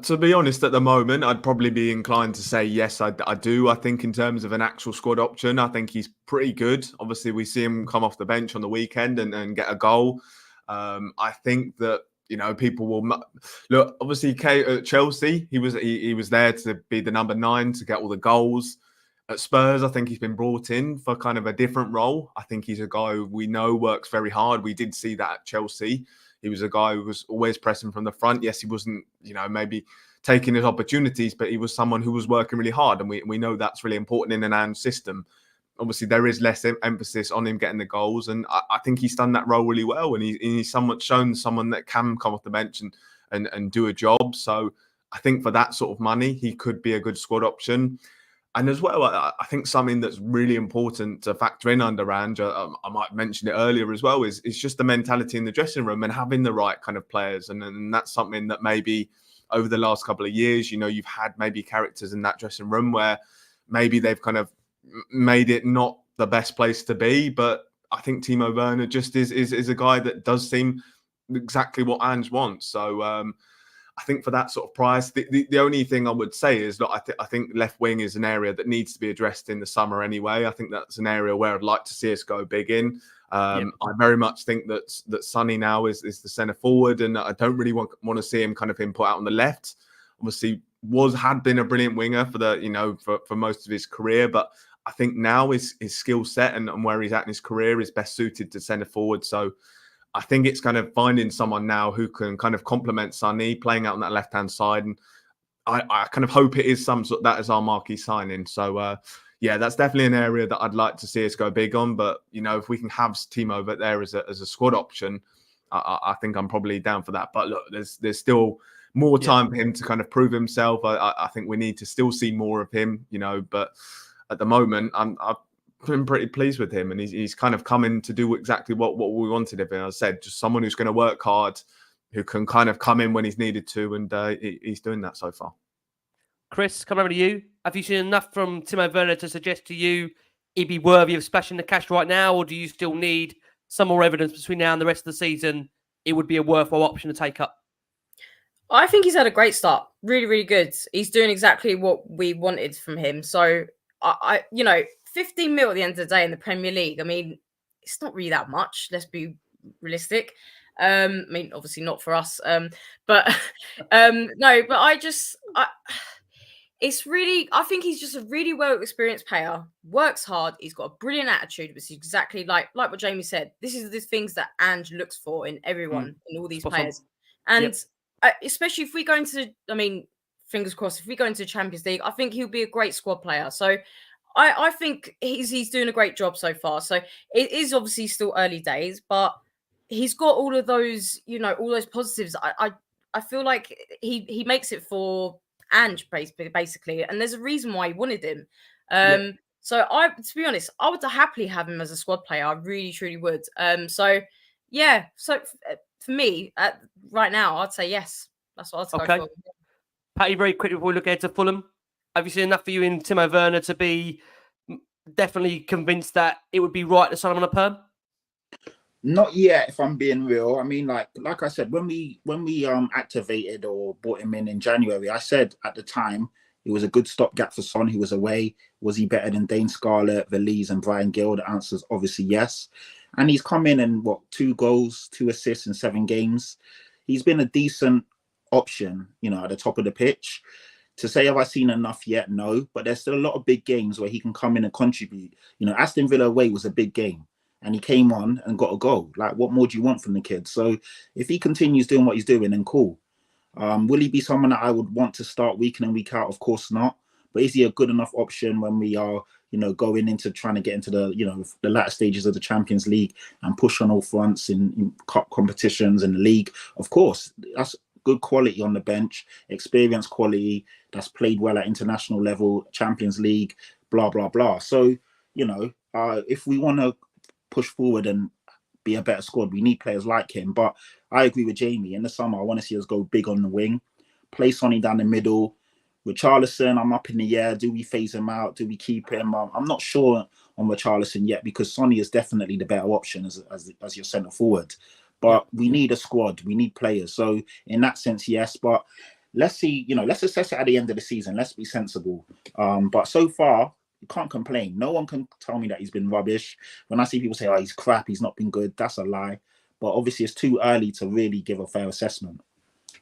To be honest, at the moment, I'd probably be inclined to say yes, I do. I think in terms of an actual squad option, I think he's pretty good. Obviously, we see him come off the bench on the weekend and get a goal. I think that, people will look. Obviously, at Chelsea, he was there to be the number 9 to get all the goals. At Spurs, I think he's been brought in for kind of a different role. I think he's a guy who we know works very hard. We did see that at Chelsea. He was a guy who was always pressing from the front. Yes, he wasn't, maybe taking his opportunities, but he was someone who was working really hard. And we know that's really important in an Ange system. Obviously, there is less emphasis on him getting the goals. And I think he's done that role really well. And he's somewhat shown someone that can come off the bench and do a job. So I think for that sort of money, he could be a good squad option. And as well, I think something that's really important to factor in under Ange, I might mention it earlier as well, is just the mentality in the dressing room and having the right kind of players. And that's something that maybe over the last couple of years, you've had maybe characters in that dressing room where maybe they've kind of made it not the best place to be. But I think Timo Werner just is a guy that does seem exactly what Ange wants. So I think for that sort of price, the only thing I would say is that I think left wing is an area that needs to be addressed in the summer anyway. I think that's an area where I'd like to see us go big in. I very much think that Sonny now is the centre forward, and I don't really want to see him kind of input out on the left. Obviously, had been a brilliant winger for most of his career, but I think now his skill set and where he's at in his career is best suited to centre forward. So I think it's kind of finding someone now who can kind of complement Sonny, playing out on that left-hand side. And I kind of hope it is that is our marquee signing. So, that's definitely an area that I'd like to see us go big on. But, if we can have Timo over there as a squad option, I think I'm probably down for that. But look, there's still more time for him to kind of prove himself. I think we need to still see more of him, but at the moment, I've been pretty pleased with him, and he's kind of coming to do exactly what we wanted of him. As I said, just someone who's going to work hard, who can kind of come in when he's needed to, and he's doing that so far. Chris, come over to you. Have you seen enough from Timo Werner to suggest to you he'd be worthy of splashing the cash right now, or do you still need some more evidence between now and the rest of the season? It would be a worthwhile option to take up. I think he's had a great start. Really, really good. He's doing exactly what we wanted from him. So, I 15 mil at the end of the day in the Premier League. I mean, it's not really that much. Let's be realistic. I mean, obviously not for us. But I think he's just a really well experienced player. Works hard. He's got a brilliant attitude, which is exactly like what Jamie said. This is the things that Ange looks for in everyone, in all these players. And especially if we go into, fingers crossed, if we go into the Champions League, I think he'll be a great squad player. So I think he's doing a great job so far. So it is obviously still early days, but he's got all of those, all those positives. I feel like he makes it for Ange basically, and there's a reason why he wanted him. So to be honest, I would happily have him as a squad player. I really, truly would. So for me, right now, I'd say yes. That's what I'd go for. Patty, very quickly before we look ahead to Fulham, have you seen enough for you in Timo Werner to be definitely convinced that it would be right to sign him on a perm? Not yet, if I'm being real. I mean, like I said, when we activated or brought him in January, I said at the time it was a good stopgap for Son, who was away. Was he better than Dane Scarlett, Valise, and Brian Gill? The answer is obviously yes. And he's come in and 2 goals, 2 assists in 7 games. He's been a decent option, at the top of the pitch. To say have I seen enough yet? No, but there's still a lot of big games where he can come in and contribute. Aston Villa away was a big game, and he came on and got a goal. Like, what more do you want from the kid? So if he continues doing what he's doing, then cool. Will he be someone that I would want to start week in and week out? Of course not. But is he a good enough option when we are, going into trying to get into the, the latter stages of the Champions League and push on all fronts in cup competitions and the league? Of course, that's good quality on the bench, experience quality that's played well at international level, Champions League, blah, blah, blah. So, if we want to push forward and be a better squad, we need players like him. But I agree with Jamie. In the summer, I want to see us go big on the wing, play Sonny down the middle. Richarlison, I'm up in the air. Do we phase him out? Do we keep him? I'm not sure on Richarlison yet, because Sonny is definitely the better option as your centre forward. But we need a squad. We need players. So in that sense, yes. But let's see. Let's assess it at the end of the season. Let's be sensible. But so far, you can't complain. No one can tell me that he's been rubbish. When I see people say, "Oh, he's crap. He's not been good," that's a lie. But obviously, it's too early to really give a fair assessment.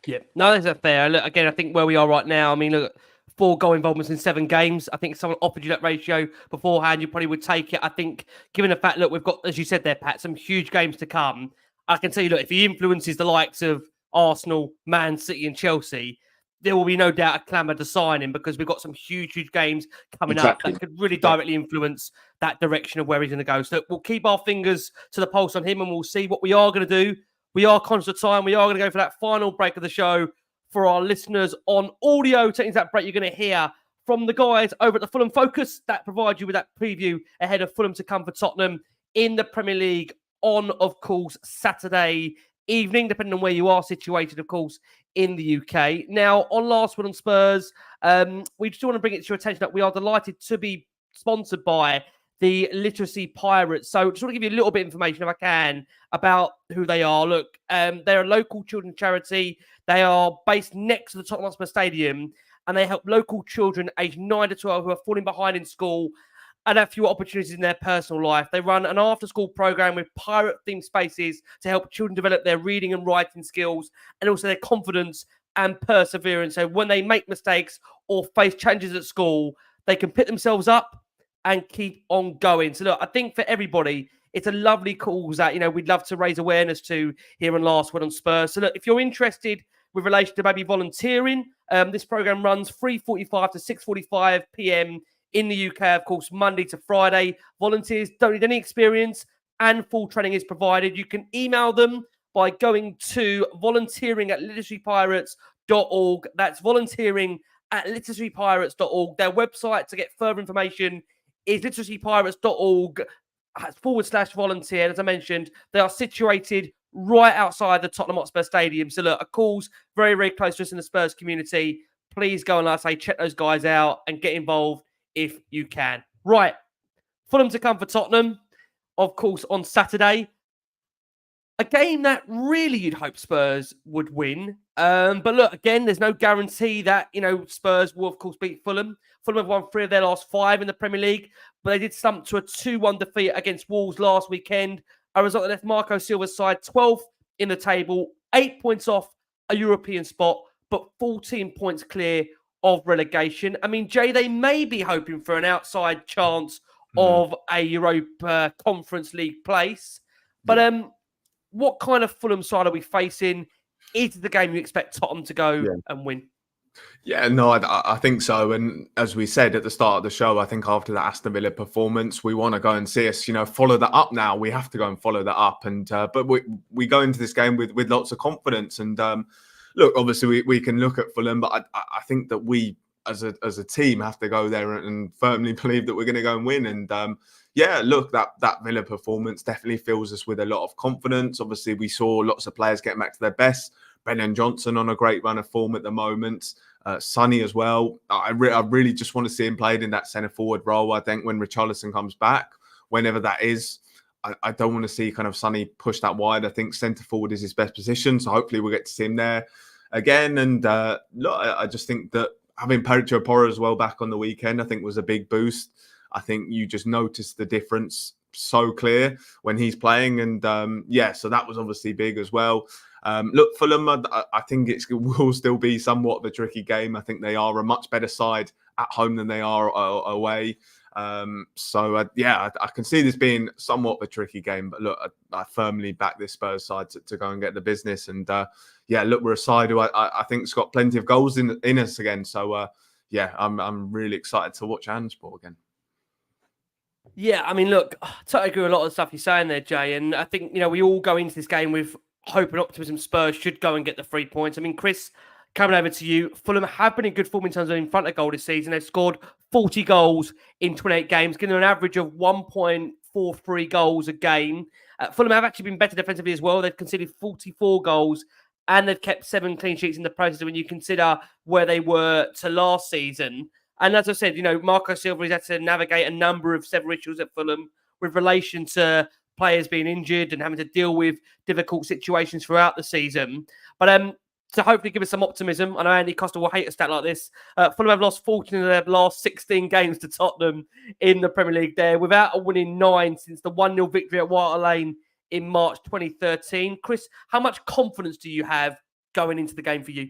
Yeah, no, that's fair. Look, again, I think where we are right now, I mean, look, 4 goal involvements in 7 games. I think if someone offered you that ratio beforehand, you probably would take it. I think, given the fact, look, we've got, as you said there, Pat, some huge games to come. I can tell you, look, if he influences the likes of Arsenal, Man City and Chelsea, there will be no doubt a clamour to sign him, because we've got some huge games coming up that could really directly influence that direction of where he's going to go. So we'll keep our fingers to the pulse on him, and we'll see what we are going to do. We are conscious of time. We are going to go for that final break of the show. For our listeners on audio, taking that break, you're going to hear from the guys over at the Fulham Focus that provide you with that preview ahead of Fulham to come for Tottenham in the Premier League on, of course, Saturday evening, depending on where you are situated, of course, in the UK. Now, on Last Word on Spurs, we just want to bring it to your attention that we are delighted to be sponsored by the Literacy Pirates. So just want to give you a little bit of information, if I can, about who they are. Look, they're a local children's charity. They are based next to the Tottenham Hotspur Stadium, and they help local children aged 9 to 12 who are falling behind in school and have fewer opportunities in their personal life. They run an after-school program with pirate-themed spaces to help children develop their reading and writing skills and also their confidence and perseverance. So when they make mistakes or face challenges at school, they can pick themselves up and keep on going. So look, I think for everybody, it's a lovely cause that, we'd love to raise awareness to here on Last Word on Spurs. So look, if you're interested with relation to maybe volunteering, this program runs 3:45 to 6:45 p.m. in the UK, of course, Monday to Friday. Volunteers don't need any experience and full training is provided. You can email them by going to volunteering@literacypirates.org. That's volunteering@literacypirates.org. Their website to get further information is literacypirates.org/volunteer. As I mentioned, they are situated right outside the Tottenham Hotspur Stadium. So look, a call's very, very close to us in the Spurs community. Please go and, like I say, check those guys out and get involved if you can. Right, Fulham to come for Tottenham, of course, on Saturday. A game that really you'd hope Spurs would win. But look, again, there's no guarantee that, Spurs will, of course, beat Fulham. Fulham have won 3 of their last 5 in the Premier League, but they did stump to a 2-1 defeat against Wolves last weekend. A result that left Marco Silva's side 12th in the table, 8 points off a European spot, but 14 points clear of relegation. I mean, Jay, they may be hoping for an outside chance of a Europa Conference League place. But what kind of Fulham side are we facing? Is the game you expect Tottenham to go and win? Yeah, no, I think so. And as we said at the start of the show, I think after the Aston Villa performance, we want to go and see us, follow that up now. We have to go and follow that up. And but we go into this game with lots of confidence. And look, obviously we can look at Fulham, but I think that we as a team have to go there and firmly believe that we're going to go and win. And look, that Villa performance definitely fills us with a lot of confidence. Obviously, we saw lots of players getting back to their best. Brennan Johnson on a great run of form at the moment. Sonny as well. I really just want to see him played in that centre forward role. I think when Richarlison comes back, whenever that is, I don't want to see kind of Sonny push that wide. I think centre forward is his best position. So hopefully we'll get to see him there again. And look, I just think that having Pericho Porro as well back on the weekend, I think was a big boost. I think you just noticed the difference so clear when he's playing. And so that was obviously big as well. Look, Fulham, I think it will still be somewhat of a tricky game. I think they are a much better side at home than they are away. I can see this being somewhat of a tricky game. But look, I firmly back this Spurs side to go and get the business. And look, we're a side who I think's got plenty of goals in us again. So I'm really excited to watch Anspor again. Yeah, I mean, look, I totally agree with a lot of the stuff you're saying there, Jay. And I think, we all go into this game with hope and optimism Spurs should go and get the 3 points. I mean, Chris, coming over to you, Fulham have been in good form in terms of in front of goal this season. They've scored 40 goals in 28 games, getting an average of 1.43 goals a game. Fulham have actually been better defensively as well. They've conceded 44 goals and they've kept 7 clean sheets in the process when you consider where they were to last season. And as I said, Marco Silva has had to navigate a number of several issues at Fulham with relation to players being injured and having to deal with difficult situations throughout the season. But to hopefully give us some optimism, I know Andy Costa will hate a stat like this. Fulham have lost 14 of their last 16 games to Tottenham in the Premier League there, without a winning 9 since the 1-0 victory at White Hart Lane in March 2013. Chris, how much confidence do you have going into the game for you?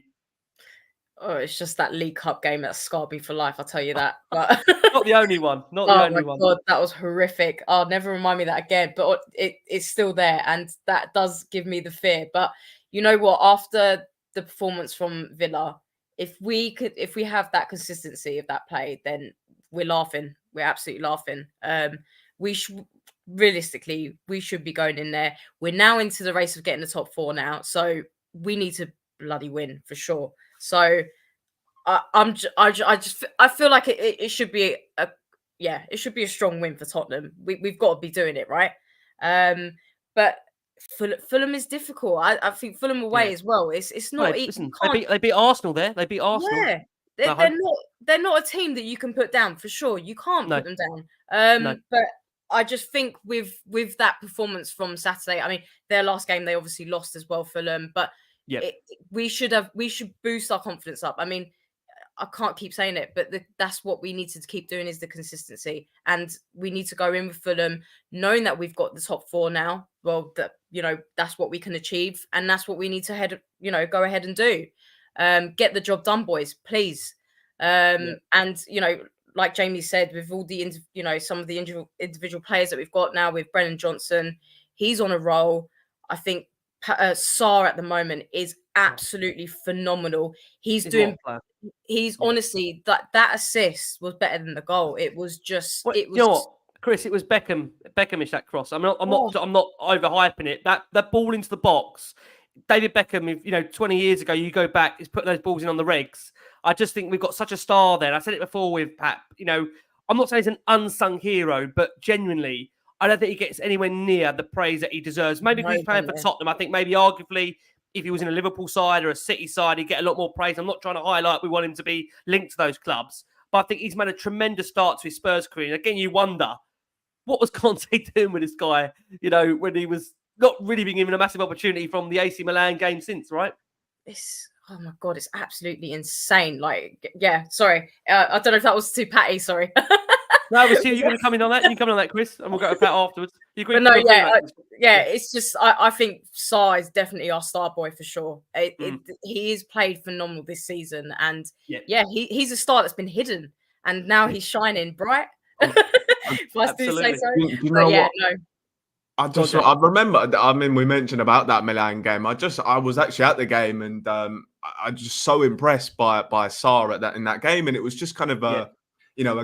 Oh, it's just that League Cup game that scarred me for life, I'll tell you that. But not the only one. Not the only one. God, that was horrific. Oh, never remind me that again. But it's still there, and that does give me the fear. But you know what? After the performance from Villa, if we have that consistency of that play, then we're laughing. We're absolutely laughing. Realistically, we should be going in there. We're now into the race of getting the top 4 now, so we need to bloody win for sure. So I feel like it should be it should be a strong win for Tottenham. We've got to be doing it, right? But Fulham is difficult. I think Fulham away as well. It's not. Listen, they beat Arsenal there. They beat Arsenal. Yeah, they're not a team that you can put down for sure. You can't put them down. But I just think with that performance from Saturday, I mean, their last game they obviously lost as well, Fulham, but. Yeah, we should boost our confidence up. I mean, I can't keep saying it, but that's what we need to keep doing is the consistency, and we need to go in with Fulham knowing that we've got the top 4 now. Well, that's what we can achieve, and that's what we need to go ahead and do. Get the job done, boys, please. And like Jamie said, with all the some of the individual players that we've got now with Brennan Johnson, he's on a roll. I think. Sarr at the moment is absolutely phenomenal. He's honestly that assist was better than the goal. It was just you know what, Chris, it was Beckhamish that cross. I'm not overhyping it. That ball into the box, David Beckham, 20 years ago, you go back, he's putting those balls in on the regs. I just think we've got such a star there. I said it before with Pat, I'm not saying he's an unsung hero, but genuinely I don't think he gets anywhere near the praise that he deserves. Maybe if he's playing for Tottenham, I think maybe arguably if he was in a Liverpool side or a City side, he'd get a lot more praise. I'm not trying to highlight we want him to be linked to those clubs, but I think he's made a tremendous start to his Spurs career. And again, you wonder, what was Conte doing with this guy, when he was not really being given a massive opportunity from the AC Milan game since, right? Oh my God, it's absolutely insane. Sorry. I don't know if that was too patty, sorry. No, we'll see. You're going to come in on that. You can come in on that, Chris, and we'll go to Pat afterwards. It's just I think Sarr is definitely our star boy for sure. He has played phenomenal this season, and he's a star that's been hidden, and now he's shining bright. If I do say so. You know what? No. I remember. I mean, we mentioned about that Milan game. I was actually at the game, and I just so impressed by Sarr in that game, and it was just kind of a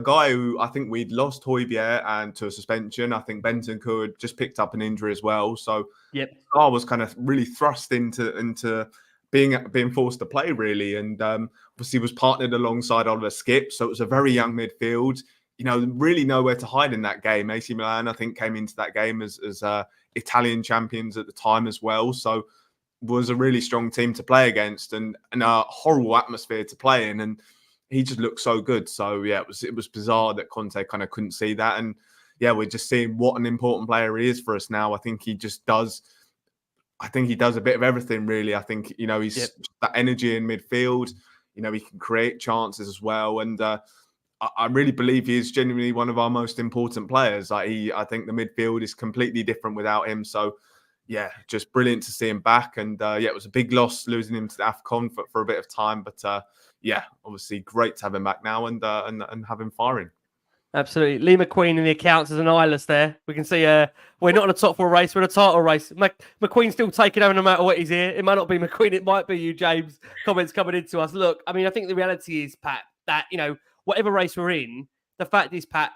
guy who I think we'd lost Højbjerg and to a suspension. I think Bentancur had just picked up an injury as well. So Sarr was kind of really thrust into being forced to play really, and obviously was partnered alongside Oliver Skip, so it was a very young midfield. Really nowhere to hide in that game. AC Milan, I think, came into that game as Italian champions at the time as well, so was a really strong team to play against and a horrible atmosphere to play in, and he just looked so good. So yeah, it was bizarre that Conte kind of couldn't see that, and yeah, we're just seeing what an important player he is for us now. I think he does a bit of everything, really. I think, he's that energy in midfield. He can create chances as well. And I really believe he is genuinely one of our most important players. I think the midfield is completely different without him. So, yeah, just brilliant to see him back. And it was a big loss losing him to the AFCON for a bit of time. But obviously great to have him back now and have him firing. Absolutely. Lee McQueen in the accounts as an eyeless there. We can see we're not in a top four race, we're in a title race. McQueen's still taking over no matter what he's here. It might not be McQueen, it might be you, James. Comments coming into us. Look, I mean, I think the reality is, Pat, that, whatever race we're in, the fact is, Pat,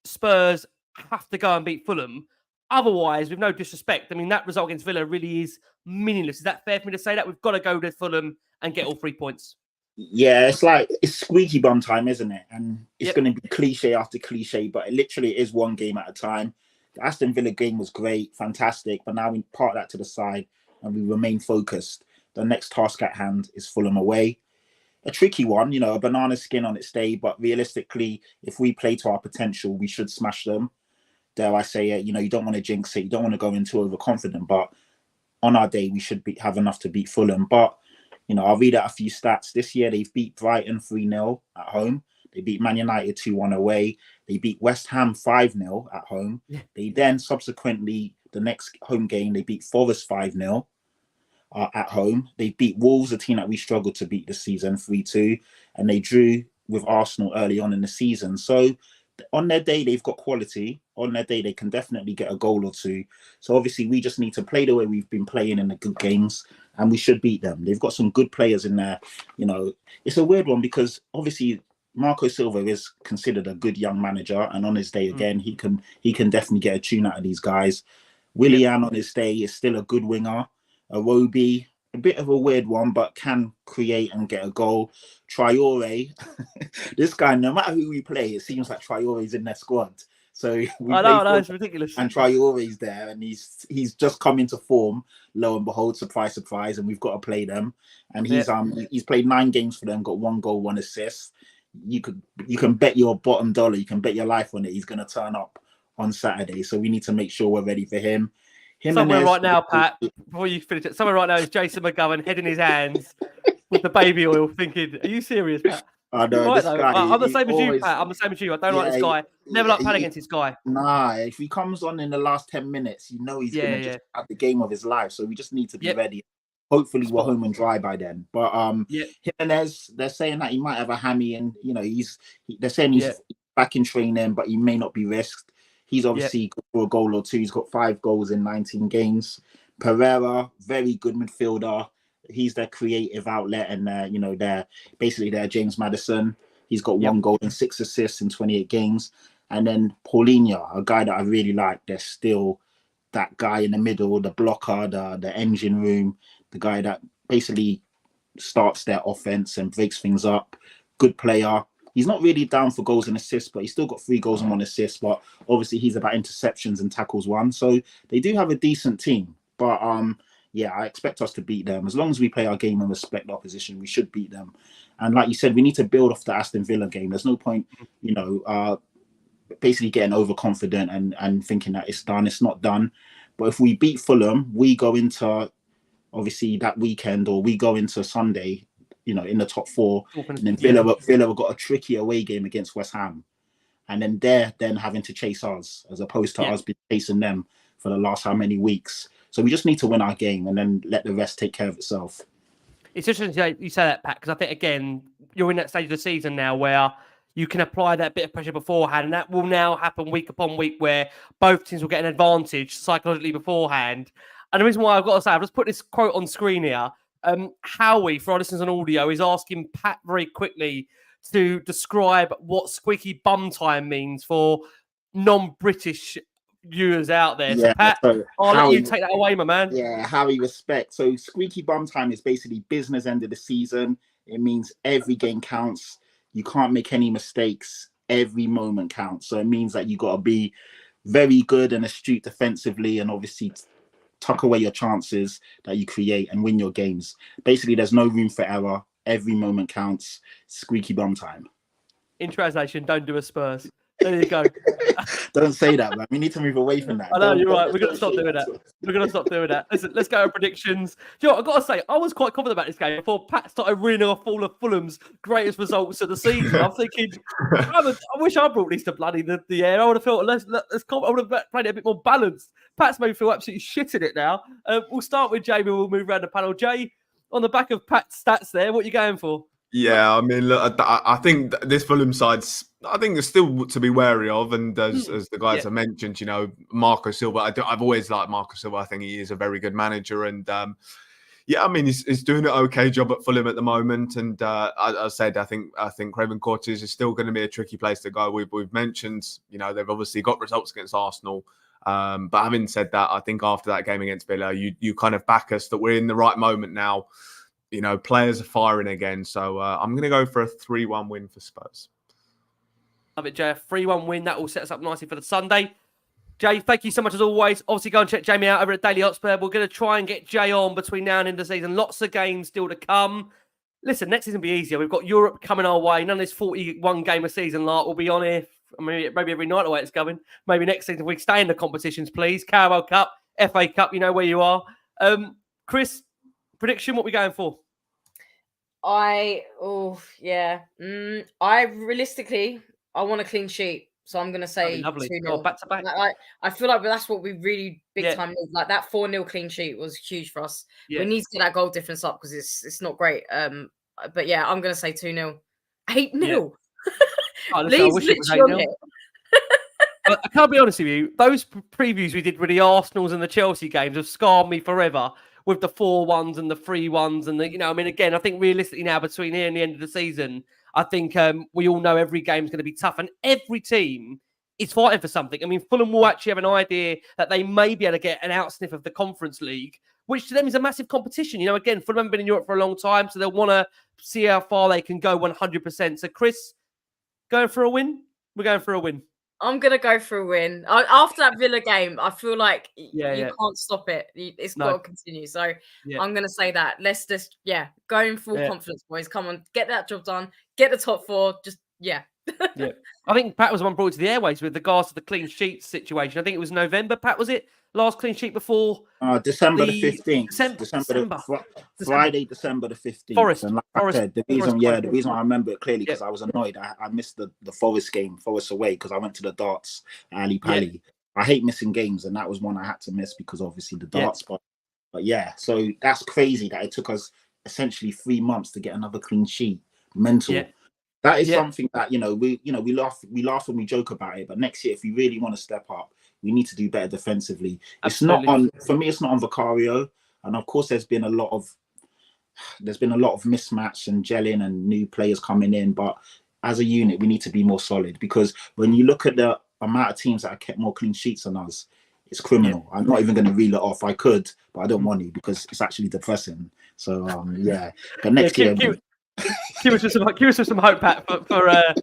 Spurs have to go and beat Fulham. Otherwise, with no disrespect, I mean, that result against Villa really is meaningless. Is that fair for me to say that? We've got to go to Fulham and get all 3 points. Yeah, it's squeaky bum time, isn't it? And it's going to be cliche after cliche, but it literally is one game at a time. The Aston Villa game was great, fantastic, but now we park that to the side and we remain focused. The next task at hand is Fulham away. A tricky one, a banana skin on its day, but realistically, if we play to our potential, we should smash them. Dare I say it, you don't want to jinx it, you don't want to go into overconfident, but on our day, we should have enough to beat Fulham. But I'll read out a few stats. This year, they've beat Brighton 3-0 at home. They beat Man United 2-1 away. They beat West Ham 5-0 at home. They then subsequently, the next home game, they beat Forest 5-0 at home. They beat Wolves, a team that we struggled to beat this season, 3-2. And they drew with Arsenal early on in the season. So on their day, they've got quality. On their day, they can definitely get a goal or two. So obviously, we just need to play the way we've been playing in the good games, and we should beat them. They've got some good players in there. It's a weird one because obviously Marco Silva is considered a good young manager, and on his day again, he can definitely get a tune out of these guys. Willian on his day is still a good winger. Iwobi, a bit of a weird one, but can create and get a goal. Traore, this guy, no matter who we play, it seems like Traore's in their squad. So I know, it's ridiculous. And Traore's there, and he's just come into form. Lo and behold, surprise, surprise, and we've got to play them. And he's played 9 games for them, got 1 goal, 1 assist. You can bet your bottom dollar, you can bet your life on it. He's going to turn up on Saturday, so we need to make sure we're ready for him. Somewhere right now, Pat, before you finish it, somewhere right now is Jason McGovern head in his hands with the baby oil, thinking, "Are you serious, Pat?" I know, right, this guy, I'm the same as you, Pat. I'm the same as you. I don't like this guy. Never like Pat against this guy. Nah, if he comes on in the last 10 minutes, he's going to just have the game of his life. So we just need to be ready. Hopefully, we're home and dry by then. But Jimenez, they're saying that he might have a hammy, and they're saying he's back in training, but he may not be risked. He's obviously good for a goal or two. He's got 5 goals in 19 games. Pereira, very good midfielder. He's their creative outlet, and they're basically their James Maddison. He's got 1 goal and 6 assists in 28 games. And then Paulinho, a guy that I really like. There's still that guy in the middle, the blocker, the engine room, the guy that basically starts their offense and breaks things up. Good player. He's not really down for goals and assists, but he's still got 3 goals and 1 assist. But obviously, he's about interceptions and tackles 1. So they do have a decent team. But I expect us to beat them. As long as we play our game and respect the opposition, we should beat them. And like you said, we need to build off the Aston Villa game. There's no point, basically getting overconfident and thinking that it's done. It's not done. But if we beat Fulham, we go into, obviously, that weekend, or we go into Sunday, in the top 4. And then Villa have got a tricky away game against West Ham. And then they're having to chase us, as opposed to us being chasing them for the last how many weeks. So we just need to win our game and then let the rest take care of itself. It's interesting you say that, Pat, because I think, again, you're in that stage of the season now where you can apply that bit of pressure beforehand, and that will now happen week upon week, where both teams will get an advantage psychologically beforehand. And the reason why I've got to say, I've just put this quote on screen here. Howie, for our listeners on audio, is asking Pat very quickly to describe what squeaky bum time means for non-British viewers out there. Yeah, So, Pat, so I'll let Howie- you take that away, my man. Yeah, Harry, respect. So squeaky bum time is basically business end of the season. It means every game counts. You can't make any mistakes. Every moment counts. So it means that you got to be very good and astute defensively, and obviously tuck away your chances that you create and win your games. Basically, there's no room for error. Every moment counts. Squeaky bum time. In translation, don't do a Spurs. There you go. Don't say that, man. We need to move away from that. I know, Don't- you're right. don't- We're going to don't stop say doing that. We're going to stop doing that. Listen, let's go to predictions. Do you know what? I've got to say, I was quite confident about this game before Pat started reeling off all of Fulham's greatest results of the season. I'm thinking, I wish I brought this to bloody the air. I would have felt I would have played it a bit more balanced. Pat's made me feel absolutely shit in it now. We'll start with Jamie. We'll move around the panel. Jay, on the back of Pat's stats there, what are you going for? Yeah, I mean, look, I think this Fulham side's, I think there's still to be wary of. And as the guys have mentioned, you know, Marco Silva, I've always liked Marco Silva. I think he is a very good manager. And yeah, I mean, he's doing an okay job at Fulham at the moment. And I said, I think Craven Cottage is still going to be a tricky place to go. We've mentioned, you know, they've obviously got results against Arsenal. But having said that, I think after that game against Villa, you kind of back us that we're in the right moment now. You know, players are firing again. So I'm going to go for a 3-1 win for Spurs. Love it, Jay. A 3-1 win. That will set us up nicely for the Sunday. Jay, thank you so much as always. Obviously, go and check Jamie out over at Daily Hotspur. We're going to try and get Jay on between now and end of the season. Lots of games still to come. Listen, next season will be easier. We've got Europe coming our way. None of this 41 game a season like will be on here. I mean, maybe every night the way it's going. Maybe next season we stay in the competitions, please. Carabao Cup, FA Cup, you know where you are. Chris, prediction, what are we going for? I realistically, I want a clean sheet. So I'm going to say lovely. 2-0. Back to back. I feel like that's what we really big time need. Like that 4-0 clean sheet was huge for us. Yeah. We need to get that goal difference up because it's not great. But yeah, I'm going to say 2-0. 8-0. Yeah. Please, I wish it was literally 8-0. But I can't be honest with you. Those previews we did with the Arsenals and the Chelsea games have scarred me forever. With the 4-1s and the 3-1s and the, you know, I mean, again, I think realistically now between here and the end of the season, I think we all know every game's going to be tough and every team is fighting for something. I mean, Fulham will actually have an idea that they may be able to get an outsniff of the Conference League, which to them is a massive competition. You know, again, Fulham haven't been in Europe for a long time, so they'll want to see how far they can go 100%. So, Chris, going for a win? We're going for a win. I'm going to go for a win. After that Villa game, I feel like you can't stop it. It's got to continue. So I'm going to say that. Let's just, go in full confidence, boys. Come on, get that job done. Get the top 4. Just, I think Pat was the one brought it to the airways with regards to the clean sheet situation. I think it was November, Pat, was it? Last clean sheet before? December the 15th. Friday, December the 15th. Forest. And like I said, the reason I remember it clearly because I was annoyed. I missed the Forest game, Forest away, because I went to the darts at Ali Pali. Yeah. I hate missing games, and that was one I had to miss because obviously the darts. But so that's crazy that it took us essentially 3 months to get another clean sheet. Mental. Yeah. That is something that we laugh and we joke about it. But next year, if we really want to step up, we need to do better defensively. Absolutely. It's not on for me. It's not on Vicario, and of course, there's been a lot of mismatch and gelling and new players coming in. But as a unit, we need to be more solid because when you look at the amount of teams that have kept more clean sheets than us, it's criminal. I'm not even going to reel it off. I could, but I don't want to because it's actually depressing. So but next year. Give us some hope, Pat, for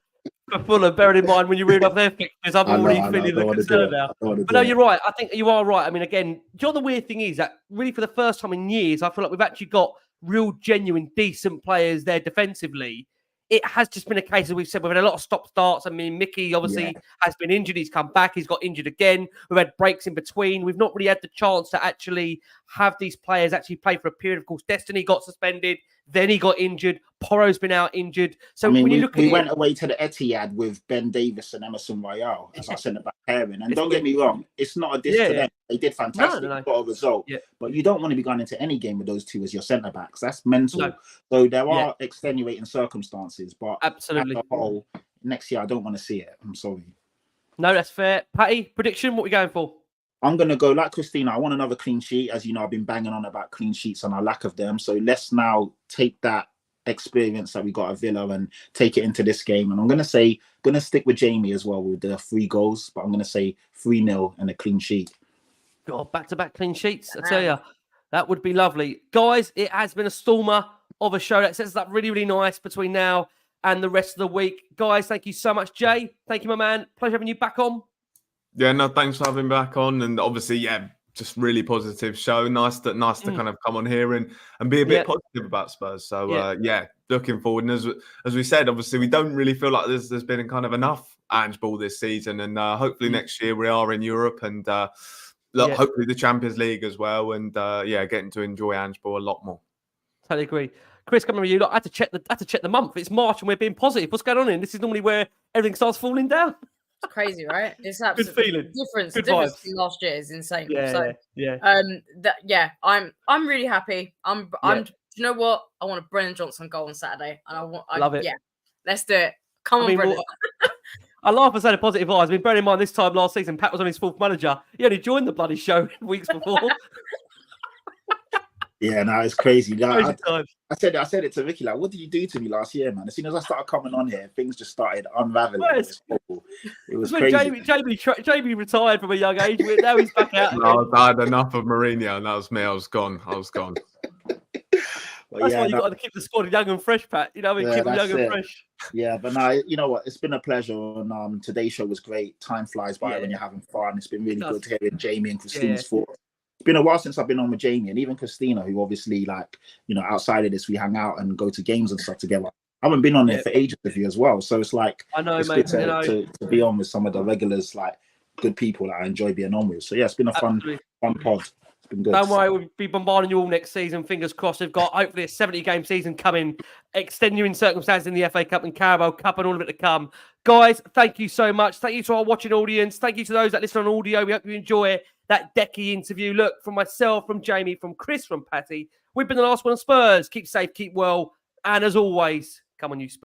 Fulham, bearing in mind when you read off their fixtures, I'm already feeling the concern now. But no, you're right. I think you are right. I mean, again, do you know the weird thing is that really for the first time in years, I feel like we've actually got real, genuine, decent players there defensively. It has just been a case, as we've said, we've had a lot of stop-starts. I mean, Micky obviously has been injured. He's come back. He's got injured again. We've had breaks in between. We've not really had the chance to actually have these players actually play for a period. Of course, Destiny got suspended. Then he got injured. Porro's been out injured. So I mean, when you look at we went away to the Etihad with Ben Davis and Emerson Royale as our centre-back pairing. And don't get me wrong, it's not a diss to them. They did fantastic. No. Got a result. Yeah. But you don't want to be going into any game with those two as your centre-backs. That's mental. No. So there are extenuating circumstances. But absolutely, as a whole, next year, I don't want to see it. I'm sorry. No, that's fair. Patty, prediction, what are we going for? I'm going to go like Christina. I want another clean sheet. As you know, I've been banging on about clean sheets and our lack of them. So let's now take that experience that we got at Villa and take it into this game. And I'm going to stick with Jamie as well with the 3 goals, but I'm going to say 3-0 and a clean sheet. God, back-to-back clean sheets, I tell you. That would be lovely. Guys, it has been a stormer of a show. That sets us up really, really nice between now and the rest of the week. Guys, thank you so much. Jay, thank you, my man. Pleasure having you back on. Yeah, no, thanks for having me back on. And obviously, yeah, just really positive show. Nice to kind of come on here and be a bit positive about Spurs. So, yeah, looking forward. And as we said, obviously, we don't really feel like there's been kind of enough Ange ball this season. And hopefully next year we are in Europe and hopefully the Champions League as well. And, getting to enjoy Ange ball a lot more. Totally agree. Chris, coming with you. Look, I had to check the month. It's March and we're being positive. What's going on here? This is normally where everything starts falling down. It's crazy, right? It's good absolutely feeling. Difference. Good The difference vibes. between last year is insane. Yeah. I'm really happy. I'm. Do you know what? I want a Brennan Johnson goal on Saturday, and love it. Yeah, let's do it. Come on, Brennan. I laugh and say the positive vibes. I mean, bearing in mind this time last season, Pat was on his 4th manager. He only joined the bloody show weeks before. Yeah, no, it's crazy. Crazy I said it to Ricky, like, what did you do to me last year, man? As soon as I started coming on here, things just started unraveling. It was crazy. Jamie retired from a young age. Now he's back out. No, I had enough of Mourinho, and that was me. I was gone. That's why you got to keep the squad young and fresh, Pat. You know what I mean? Keep them young and fresh. Yeah, but no, you know what? It's been a pleasure. And today's show was great. Time flies by when you're having fun. It's been really good hearing Jamie and Christina's thoughts. It's been a while since I've been on with Jamie and even Christina, who obviously, like, you know, outside of this, we hang out and go to games and stuff together. I haven't been on there for ages with you as well. So it's like, I know, it's mate. good to be on with some of the regulars, like good people that I enjoy being on with. So yeah, it's been a fun pod. It's been good. Don't worry, we'll be bombarding you all next season. Fingers crossed. We've got hopefully a 70-game season coming, extenuating circumstances in the FA Cup and Carabao Cup and all of it to come. Guys, thank you so much. Thank you to our watching audience. Thank you to those that listen on audio. We hope you enjoy that Decky interview. Look, from myself, from Jamie, from Chris, from Patty, we've been the Last Word on Spurs. Keep safe, keep well, and as always, come on, you Spurs.